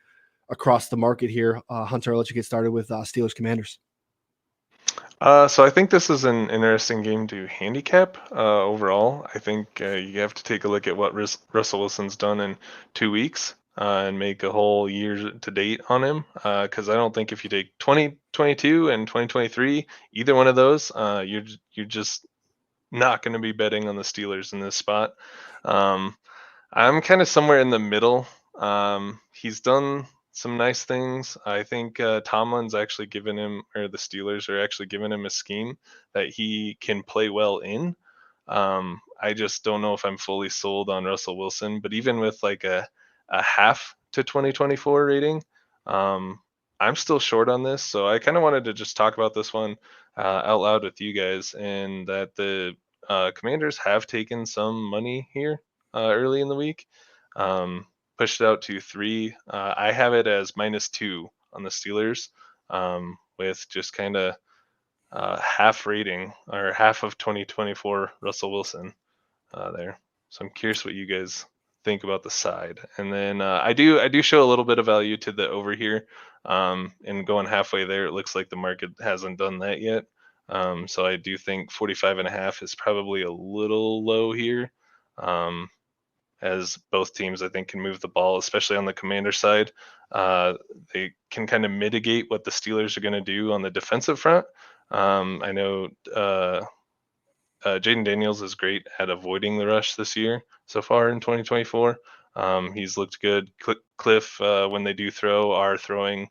across the market here. Hunter, I'll let you get started with Steelers Commanders. So I think this is an interesting game to handicap overall. I think you have to take a look at what Russell Wilson's done in 2 weeks and make a whole year to date on him. Because I don't think if you take 2022 and 2023, either one of those, you're just not going to be betting on the Steelers in this spot. I'm kind of somewhere in the middle. He's done some nice things. I think Tomlin's actually given him, or the Steelers are actually giving him a scheme that he can play well in. I just don't know if I'm fully sold on Russell Wilson, but even with like a half to 2024 rating, I'm still short on this. So I kind of wanted to just talk about this one out loud with you guys, and that the Commanders have taken some money here early in the week. Pushed it out to 3. I have it as -2 on the Steelers, with just kind of half rating or half of 2024 Russell Wilson there. So I'm curious what you guys think about the side. And then I do show a little bit of value to the over here, and going halfway there. It looks like the market hasn't done that yet. So I do think 45.5 is probably a little low here. As both teams, I think, can move the ball, especially on the Commander side. They can kind of mitigate what the Steelers are going to do on the defensive front. I know Jaden Daniels is great at avoiding the rush this year so far in 2024. He's looked good. Cliff, when they do throw, are throwing,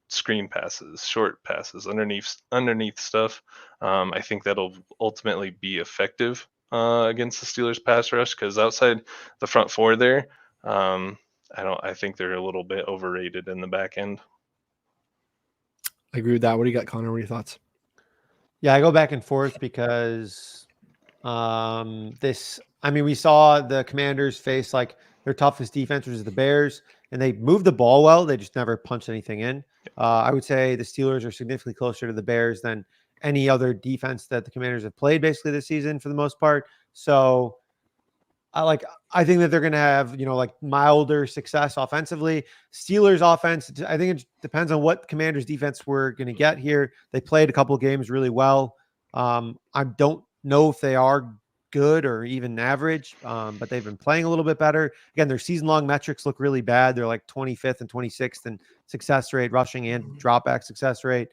screen passes, short passes, underneath stuff. I think that'll ultimately be effective against the Steelers pass rush, because outside the front four there, I think they're a little bit overrated in the back end. I agree with that. What do you got, Connor? What are your thoughts? Yeah, I go back and forth because we saw the Commanders face like their toughest defense, which is the Bears, and they moved the ball well. They just never punched anything in. I would say the Steelers are significantly closer to the Bears than any other defense that the Commanders have played basically this season for the most part. So I think that they're going to have, milder success offensively. Steelers offense, I think it depends on what Commanders defense we're going to get here. They played a couple of games really well. I don't know if they are good or even average, but they've been playing a little bit better. Again, their season-long metrics look really bad. They're like 25th and 26th in success rate, rushing and dropback success rate.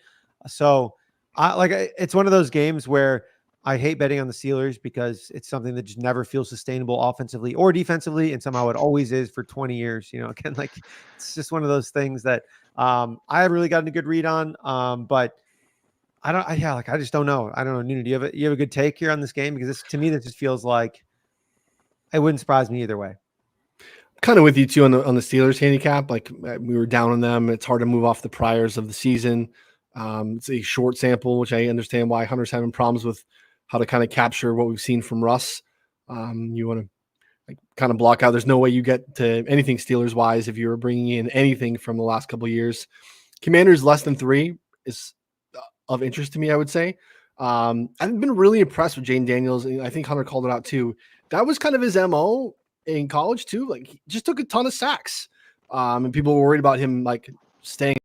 So it's one of those games where I hate betting on the Steelers because it's something that just never feels sustainable offensively or defensively, and somehow it always is for 20 years. Again, it's just one of those things that I have really gotten a good read on. But I just don't know. I don't know. Noonan, do you have a good take here on this game? Because to me, this just feels like it wouldn't surprise me either way. Kind of with you too on the Steelers handicap. Like we were down on them. It's hard to move off the priors of the season. It's a short sample, which I understand why Hunter's having problems with how to kind of capture what we've seen from Russ. You want to like kind of block out. There's no way you get to anything Steelers wise if you were bringing in anything from the last couple of years. Commanders less than 3 is of interest to me, I would say. I've been really impressed with Jane Daniels. And I think Hunter called it out too. That was kind of his MO in college too. Like he just took a ton of sacks. And people were worried about him like staying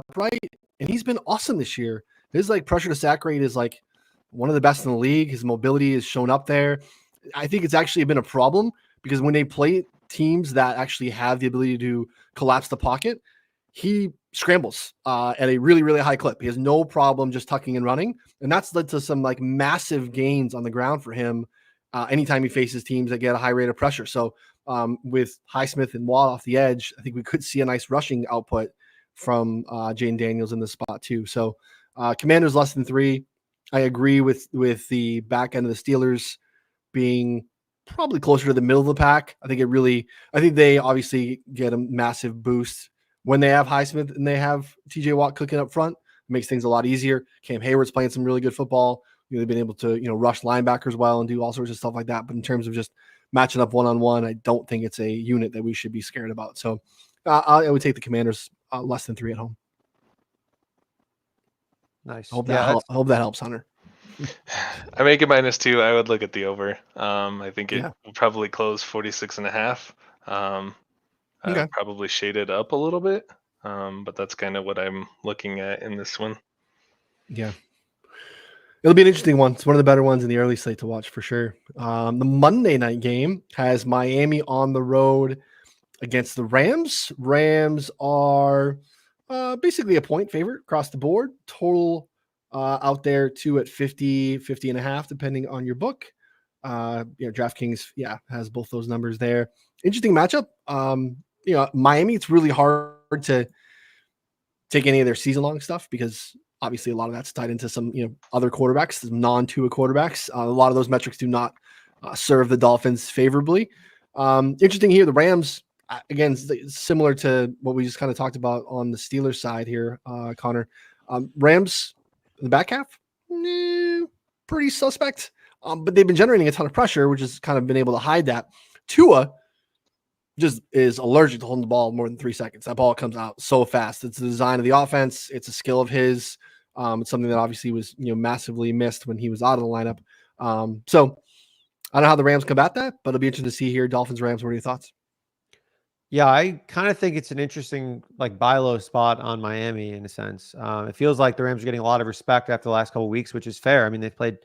upright. And he's been awesome this year. His like pressure to sack rate is like one of the best in the league. His mobility has shown up there. I think it's actually been a problem because when they play teams that actually have the ability to collapse the pocket, he scrambles at a really, really high clip. He has no problem just tucking and running. And that's led to some like massive gains on the ground for him anytime he faces teams that get a high rate of pressure. So with Highsmith and Watt off the edge, I think we could see a nice rushing output from Jane Daniels in this spot too. So Commanders less than 3. I agree with the back end of the Steelers being probably closer to the middle of the pack. I think they obviously get a massive boost when they have Highsmith and they have TJ Watt cooking up front. It makes things a lot easier. Cam Hayward's playing some really good football. They've been able to, rush linebackers well and do all sorts of stuff like that. But in terms of just matching up one-on-one, I don't think it's a unit that we should be scared about. So I would take the Commanders less than 3 at home. Nice. Hope that helps, Hunter. I make it -2. I would look at the over. I think it will probably close 46.5. Okay. Probably shaded up a little bit, but that's kind of what I'm looking at in this one. Yeah. It'll be an interesting one. It's one of the better ones in the early slate to watch for sure. The Monday night game has Miami on the road against the Rams. Rams are basically a point favorite across the board. Total out there too at 50.5, depending on your book. DraftKings, has both those numbers there. Interesting matchup. Miami, it's really hard to take any of their season-long stuff because obviously a lot of that's tied into some other quarterbacks, some non-Tua quarterbacks. A lot of those metrics do not serve the Dolphins favorably. Interesting here, the Rams, again, similar to what we just kind of talked about on the Steelers side here, Connor. Rams in the back half, pretty suspect. But they've been generating a ton of pressure, which has kind of been able to hide that. Tua just is allergic to holding the ball more than 3 seconds. That ball comes out so fast. It's the design of the offense. It's a skill of his. It's something that obviously was massively missed when he was out of the lineup. So I don't know how the Rams combat that, but it'll be interesting to see here. Dolphins, Rams, what are your thoughts? Yeah, I kind of think it's an interesting buy low spot on Miami in a sense. It feels like the Rams are getting a lot of respect after the last couple of weeks, which is fair. I mean, they've played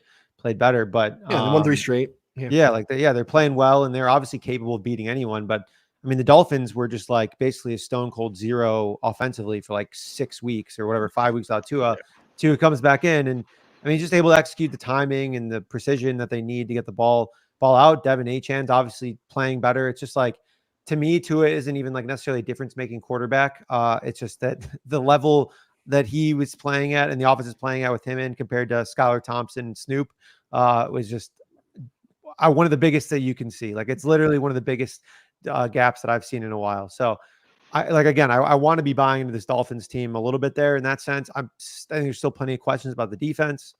better, but they won 3 straight. They're playing well and they're obviously capable of beating anyone. But I mean, the Dolphins were just basically a stone cold zero offensively for 6 weeks or whatever, 5 weeks out. Tua comes back in, and I mean, just able to execute the timing and the precision that they need to get the ball out. Devin Achan's obviously playing better. It's just to me, Tua isn't even necessarily a difference-making quarterback. It's just that the level that he was playing at and the offense is playing at with him in compared to Skylar Thompson and Snoop was just one of the biggest that you can see. It's literally one of the biggest gaps that I've seen in a while. So I want to be buying into this Dolphins team a little bit there in that sense. I think there's still plenty of questions about the defense,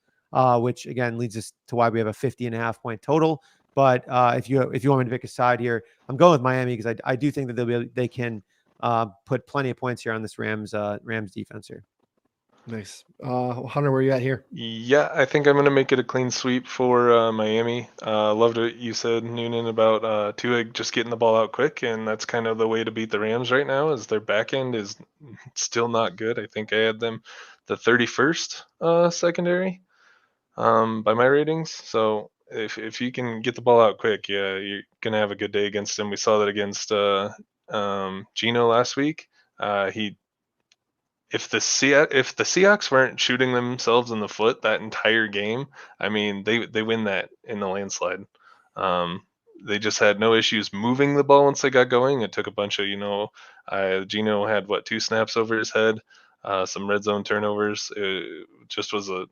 which again leads us to why we have a 50.5 point total. But if you want me to pick a side here, I'm going with Miami because I do think that they can put plenty of points here on this Rams defense here. Nice. Hunter, where are you at here? Yeah, I think I'm going to make it a clean sweep for Miami. Loved what you said, Noonan, about Tua just getting the ball out quick, and that's kind of the way to beat the Rams right now is their back end is still not good. I think I had them the 31st secondary by my ratings. So if you can get the ball out quick, you're going to have a good day against them. We saw that against Geno last week. If the Seahawks weren't shooting themselves in the foot that entire game, I mean, they win that in the landslide. They just had no issues moving the ball once they got going. It took a bunch of, Geno had 2 snaps over his head. some red zone turnovers. It just was a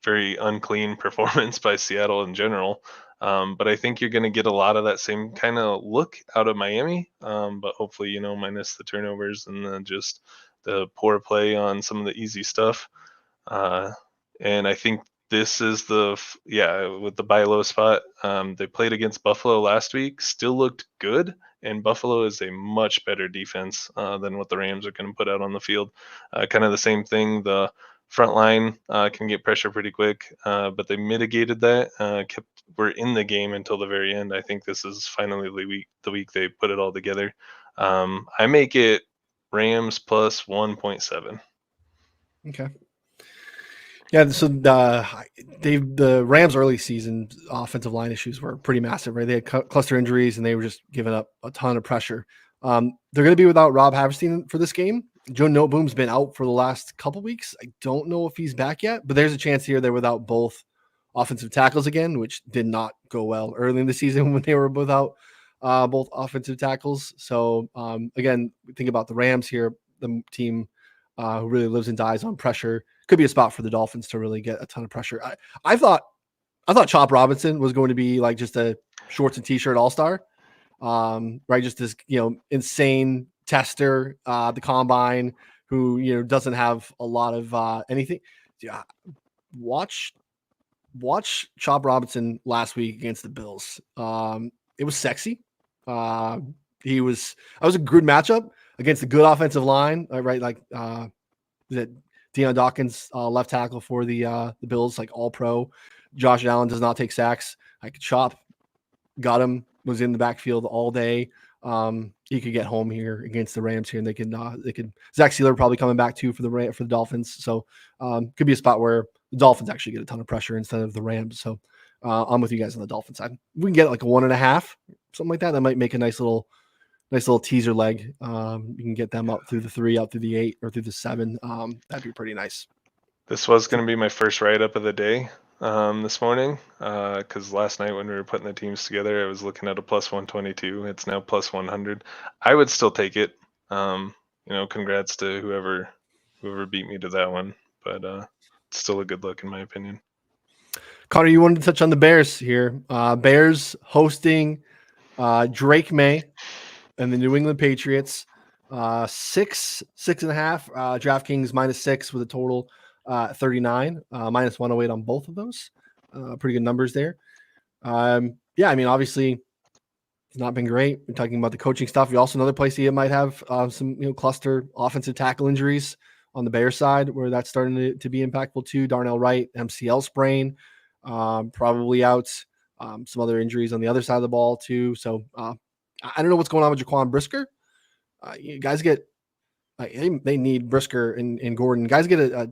very unclean performance by Seattle in general. But I think you're going to get a lot of that same kind of look out of Miami. But hopefully, minus the turnovers and then just the poor play on some of the easy stuff. And I think this is with the buy low spot. They played against Buffalo last week, still looked good. And Buffalo is a much better defense than what the Rams are going to put out on the field. Kind of the same thing. The front line can get pressure pretty quick, but they mitigated that. We're in the game until the very end. I think this is finally the week they put it all together. I make it Rams plus 1.7. Okay. Yeah, so the Rams' early season offensive line issues were pretty massive, right? They had cluster injuries and they were just giving up a ton of pressure. They're going to be without Rob Haverstein for this game. Joe Noteboom's been out for the last couple weeks. I don't know if he's back yet, but there's a chance here they're without both offensive tackles again, which did not go well early in the season when they were without both offensive tackles. So again, think about the Rams here, the team who really lives and dies on pressure. Could be a spot for the Dolphins to really get a ton of pressure. I thought Chop Robinson was going to be like just a shorts and t-shirt all-star, right? Just this, insane tester, the combine, who, doesn't have a lot of anything. Yeah. Watch Chop Robinson last week against the Bills. It was sexy. That was a good matchup against a good offensive line, right? Like that Deion Dawkins, left tackle for the Bills, like all pro. Josh Allen does not take sacks. Like Chop got him, was in the backfield all day. He could get home here against the Rams here, and they could Zach Sealer probably coming back too for the Dolphins. So could be a spot where the Dolphins actually get a ton of pressure instead of the Rams. So I'm with you guys on the Dolphins side. We can get like a 1.5, something like that. That might make a nice little teaser leg. You can get them up through the 3, out through the 8, or through the 7. That'd be pretty nice. This was going to be my first write-up of the day this morning, because last night when we were putting the teams together, I was looking at a plus 122. It's now plus 100. I would still take it. Congrats to whoever beat me to that one, but it's still a good look in my opinion. Connor, you wanted to touch on the Bears here. Bears hosting Drake May and the New England Patriots. 6.5. DraftKings -6 with a total 39. -108 on both of those. Pretty good numbers there. Obviously it's not been great. We're talking about the coaching stuff. We also another place you might have some cluster offensive tackle injuries on the Bears side, where that's starting to be impactful too. Darnell Wright, MCL sprain, probably out. Some other injuries on the other side of the ball too. So I don't know what's going on with Jaquan Brisker. You guys get they need Brisker and Gordon. Guys get a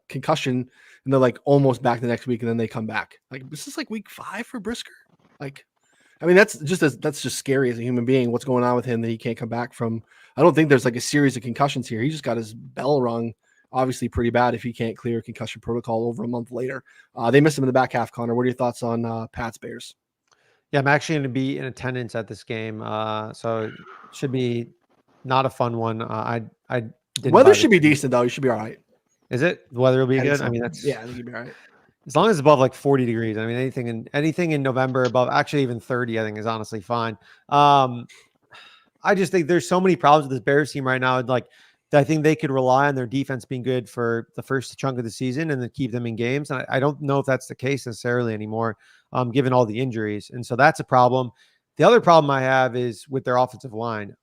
concussion and they're like almost back the next week, and then they come back. Like this is like week 5 for Brisker. That's just scary as a human being. What's going on with him that he can't come back from? I don't think there's like a series of concussions here. He just got his bell rung, obviously pretty bad if he can't clear concussion protocol over a month later. They missed him in the back half. Connor, what are your thoughts on Pat's Bears? Yeah, I'm actually going to be in attendance at this game, so it should be not a fun one. Weather should be decent though. You should be all right. Is it? The weather will be good. So. I think you'll be all right. As long as it's above like 40 degrees. I mean, anything in November above, actually even 30, I think is honestly fine. I just think there's so many problems with this Bears team right now. Like, I think they could rely on their defense being good for the first chunk of the season and then keep them in games. And I don't know if that's the case necessarily anymore, given all the injuries. And so that's a problem. The other problem I have is with their offensive line.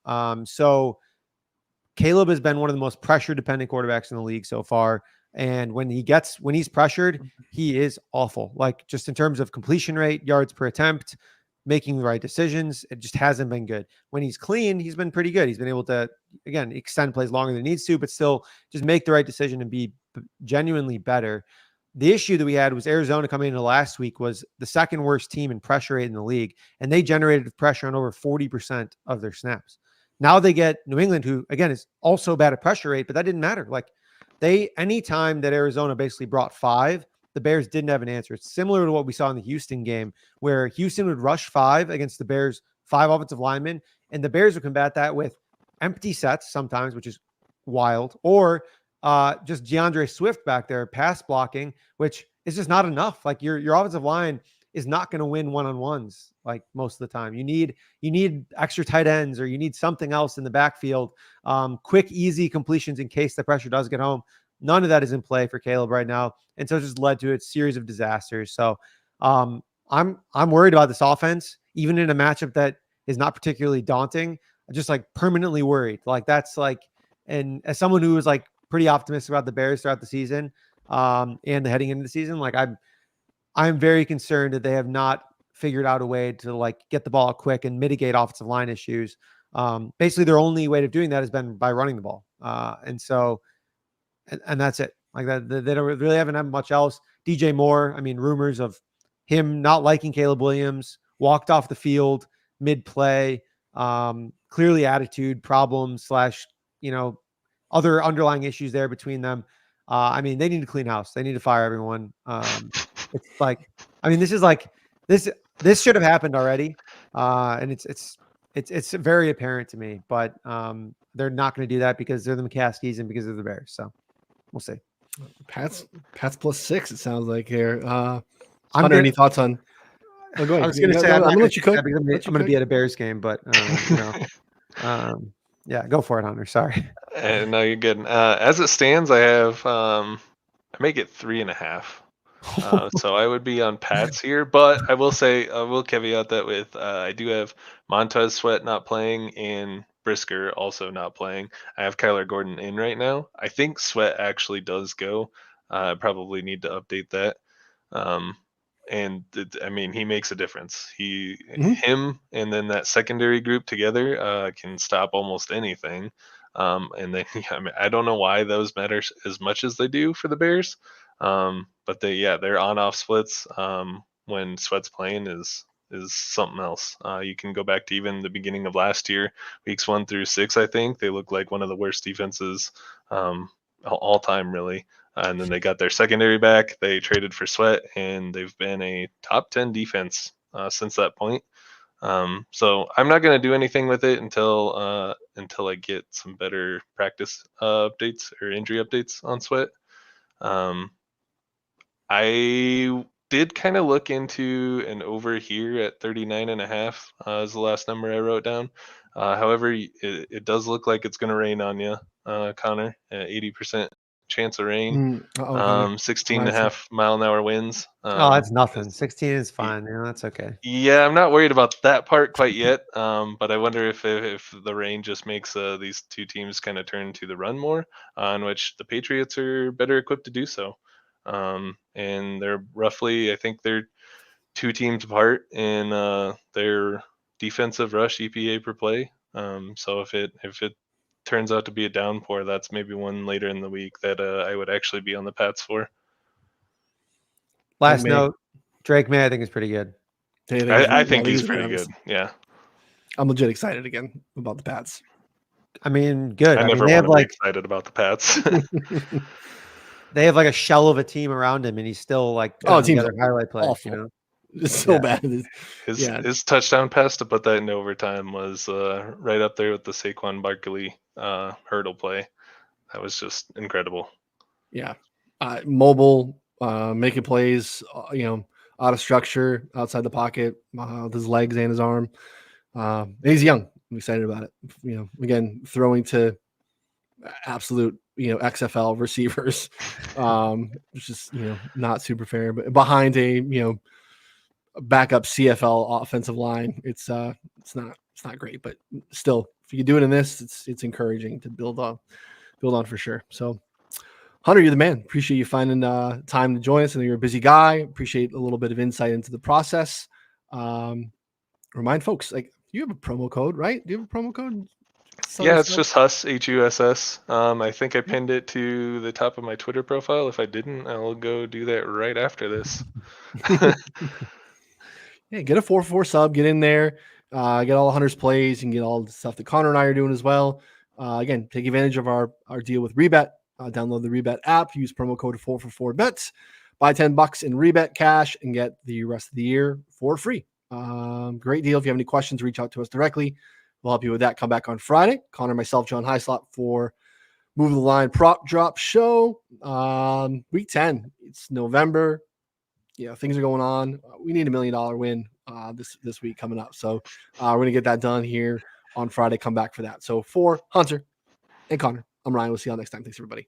So Caleb has been one of the most pressure dependent quarterbacks in the league so far. And when he's pressured, he is awful. Like just in terms of completion rate, yards per attempt, making the right decisions, it just hasn't been good. When he's clean, he's been pretty good. He's been able to, again, extend plays longer than he needs to, but still just make the right decision and be genuinely better. The issue that we had was Arizona coming into last week was the second worst team in pressure rate in the league, and they generated pressure on over 40% of their snaps. Now they get New England, who again is also bad at pressure rate, but that didn't matter. Like anytime that Arizona basically brought 5, the Bears didn't have an answer. It's similar to what we saw in the Houston game, where Houston would rush 5 against the Bears' 5 offensive linemen, and the Bears would combat that with empty sets sometimes, which wild, or just DeAndre Swift back there pass blocking, which is just not enough. Like your offensive line is not going to win one-on-ones like most of the time. You need extra tight ends, or you need something else in the backfield. Quick, easy completions in case the pressure does get home. None of that is in play for Caleb right now, and so it just led to a series of disasters. So I'm worried about this offense, even in a matchup that is not particularly daunting. I'm just like permanently worried. Like that's like, and as someone who was like pretty optimistic about the Bears throughout the season, and heading into the season, like I'm very concerned that they have not figured out a way to like get the ball quick and mitigate offensive line issues. Basically, their only way of doing that has been by running the ball, and that's it. Like that, they don't really haven't had much else. DJ Moore, I mean, rumors of him not liking Caleb Williams, walked off the field mid-play. Clearly attitude problems / other underlying issues there between them. I mean, they need to clean house. They need to fire everyone. It's like, I mean, this is like this should have happened already. And it's very apparent to me, but they're not going to do that because they're the McCaskies and because they're the Bears. So we'll see. Pats +6. It sounds like here. Hunter, any thoughts on? Oh, go ahead. I was going to say I'm gonna let you cook. I'm going to be at a Bears game, but yeah, go for it, Hunter. Sorry. No, you're good. As it stands, I have I make it 3.5. So I would be on Pats here, but I will say I will caveat that with I do have Montez Sweat not playing and Brisker also not playing. I have Kyler Gordon in right now. I think Sweat actually does go. I probably need to update that. And I mean, he makes a difference. Him, and then that secondary group together can stop almost anything. And then I mean, I don't know why those matter as much as they do for the Bears. But their on-off splits when Sweat's playing is something else. You can go back to even the beginning of last year, weeks 1 through 6. I think they look like one of the worst defenses all time, really. And then they got their secondary back. They traded for Sweat, and they've been a top 10 defense since that point. So I'm not going to do anything with it until I get some better practice updates or injury updates on Sweat. I did kind of look into an over here at 39.5 is the last number I wrote down. However, it does look like it's going to rain on you, Connor. 80% chance of rain. 16.5 mile-an-hour winds. That's nothing. 16 is fine. Yeah, that's okay. Yeah, I'm not worried about that part quite yet. But I wonder if the rain just makes these two teams kind of turn to the run more, on which the Patriots are better equipped to do so. And they're roughly, I think they're 2 teams apart in their defensive rush EPA per play. So if it turns out to be a downpour, that's maybe one later in the week that I would actually be on the Pats for. Last note, Drake May I think is pretty good. I think he's pretty good. Yeah. I'm legit excited again about the Pats. I mean, good. I never want to be excited about the Pats. They have like a shell of a team around him, and he's still like together highlight plays. Awful. You know, it's so bad. His touchdown pass to put that in overtime was right up there with the Saquon Barkley hurdle play. That was just incredible. Yeah, mobile, making plays. Out of structure, outside the pocket, with his legs and his arm. He's young. I'm excited about it. Again, throwing to absolute XFL receivers, which is not super fair, but behind a backup CFL offensive line, it's not great, but still, if you do it in this, it's encouraging to build on for sure. So Hunter, you're the man. Appreciate you finding time to join us. I know you're a busy guy. Appreciate a little bit of insight into the process. Remind folks, like, you have a promo code, right? Do you have a promo code? Yeah, it's just HUSS, HUSS. I think I pinned it to the top of my Twitter profile. If I didn't, I'll go do that right after this. Yeah, get a 4-4 sub, get in there, get all Hunter's plays, and get all the stuff that Connor and I are doing as well. Again, take advantage of our deal with Rebet. Download the Rebet app, use promo code 4for4bets, buy $10 in Rebet cash, and get the rest of the year for free. Great deal. If you have any questions, reach out to us directly. We'll help you with that. Come back on Friday. Connor, myself, John Hyslop for Move the Line prop drop show. Week 10. It's November. Yeah, things are going on. We need $1 million win this week coming up. So we're gonna get that done here on Friday. Come back for that. So for Hunter and Connor, I'm Ryan. We'll see y'all next time. Thanks, everybody.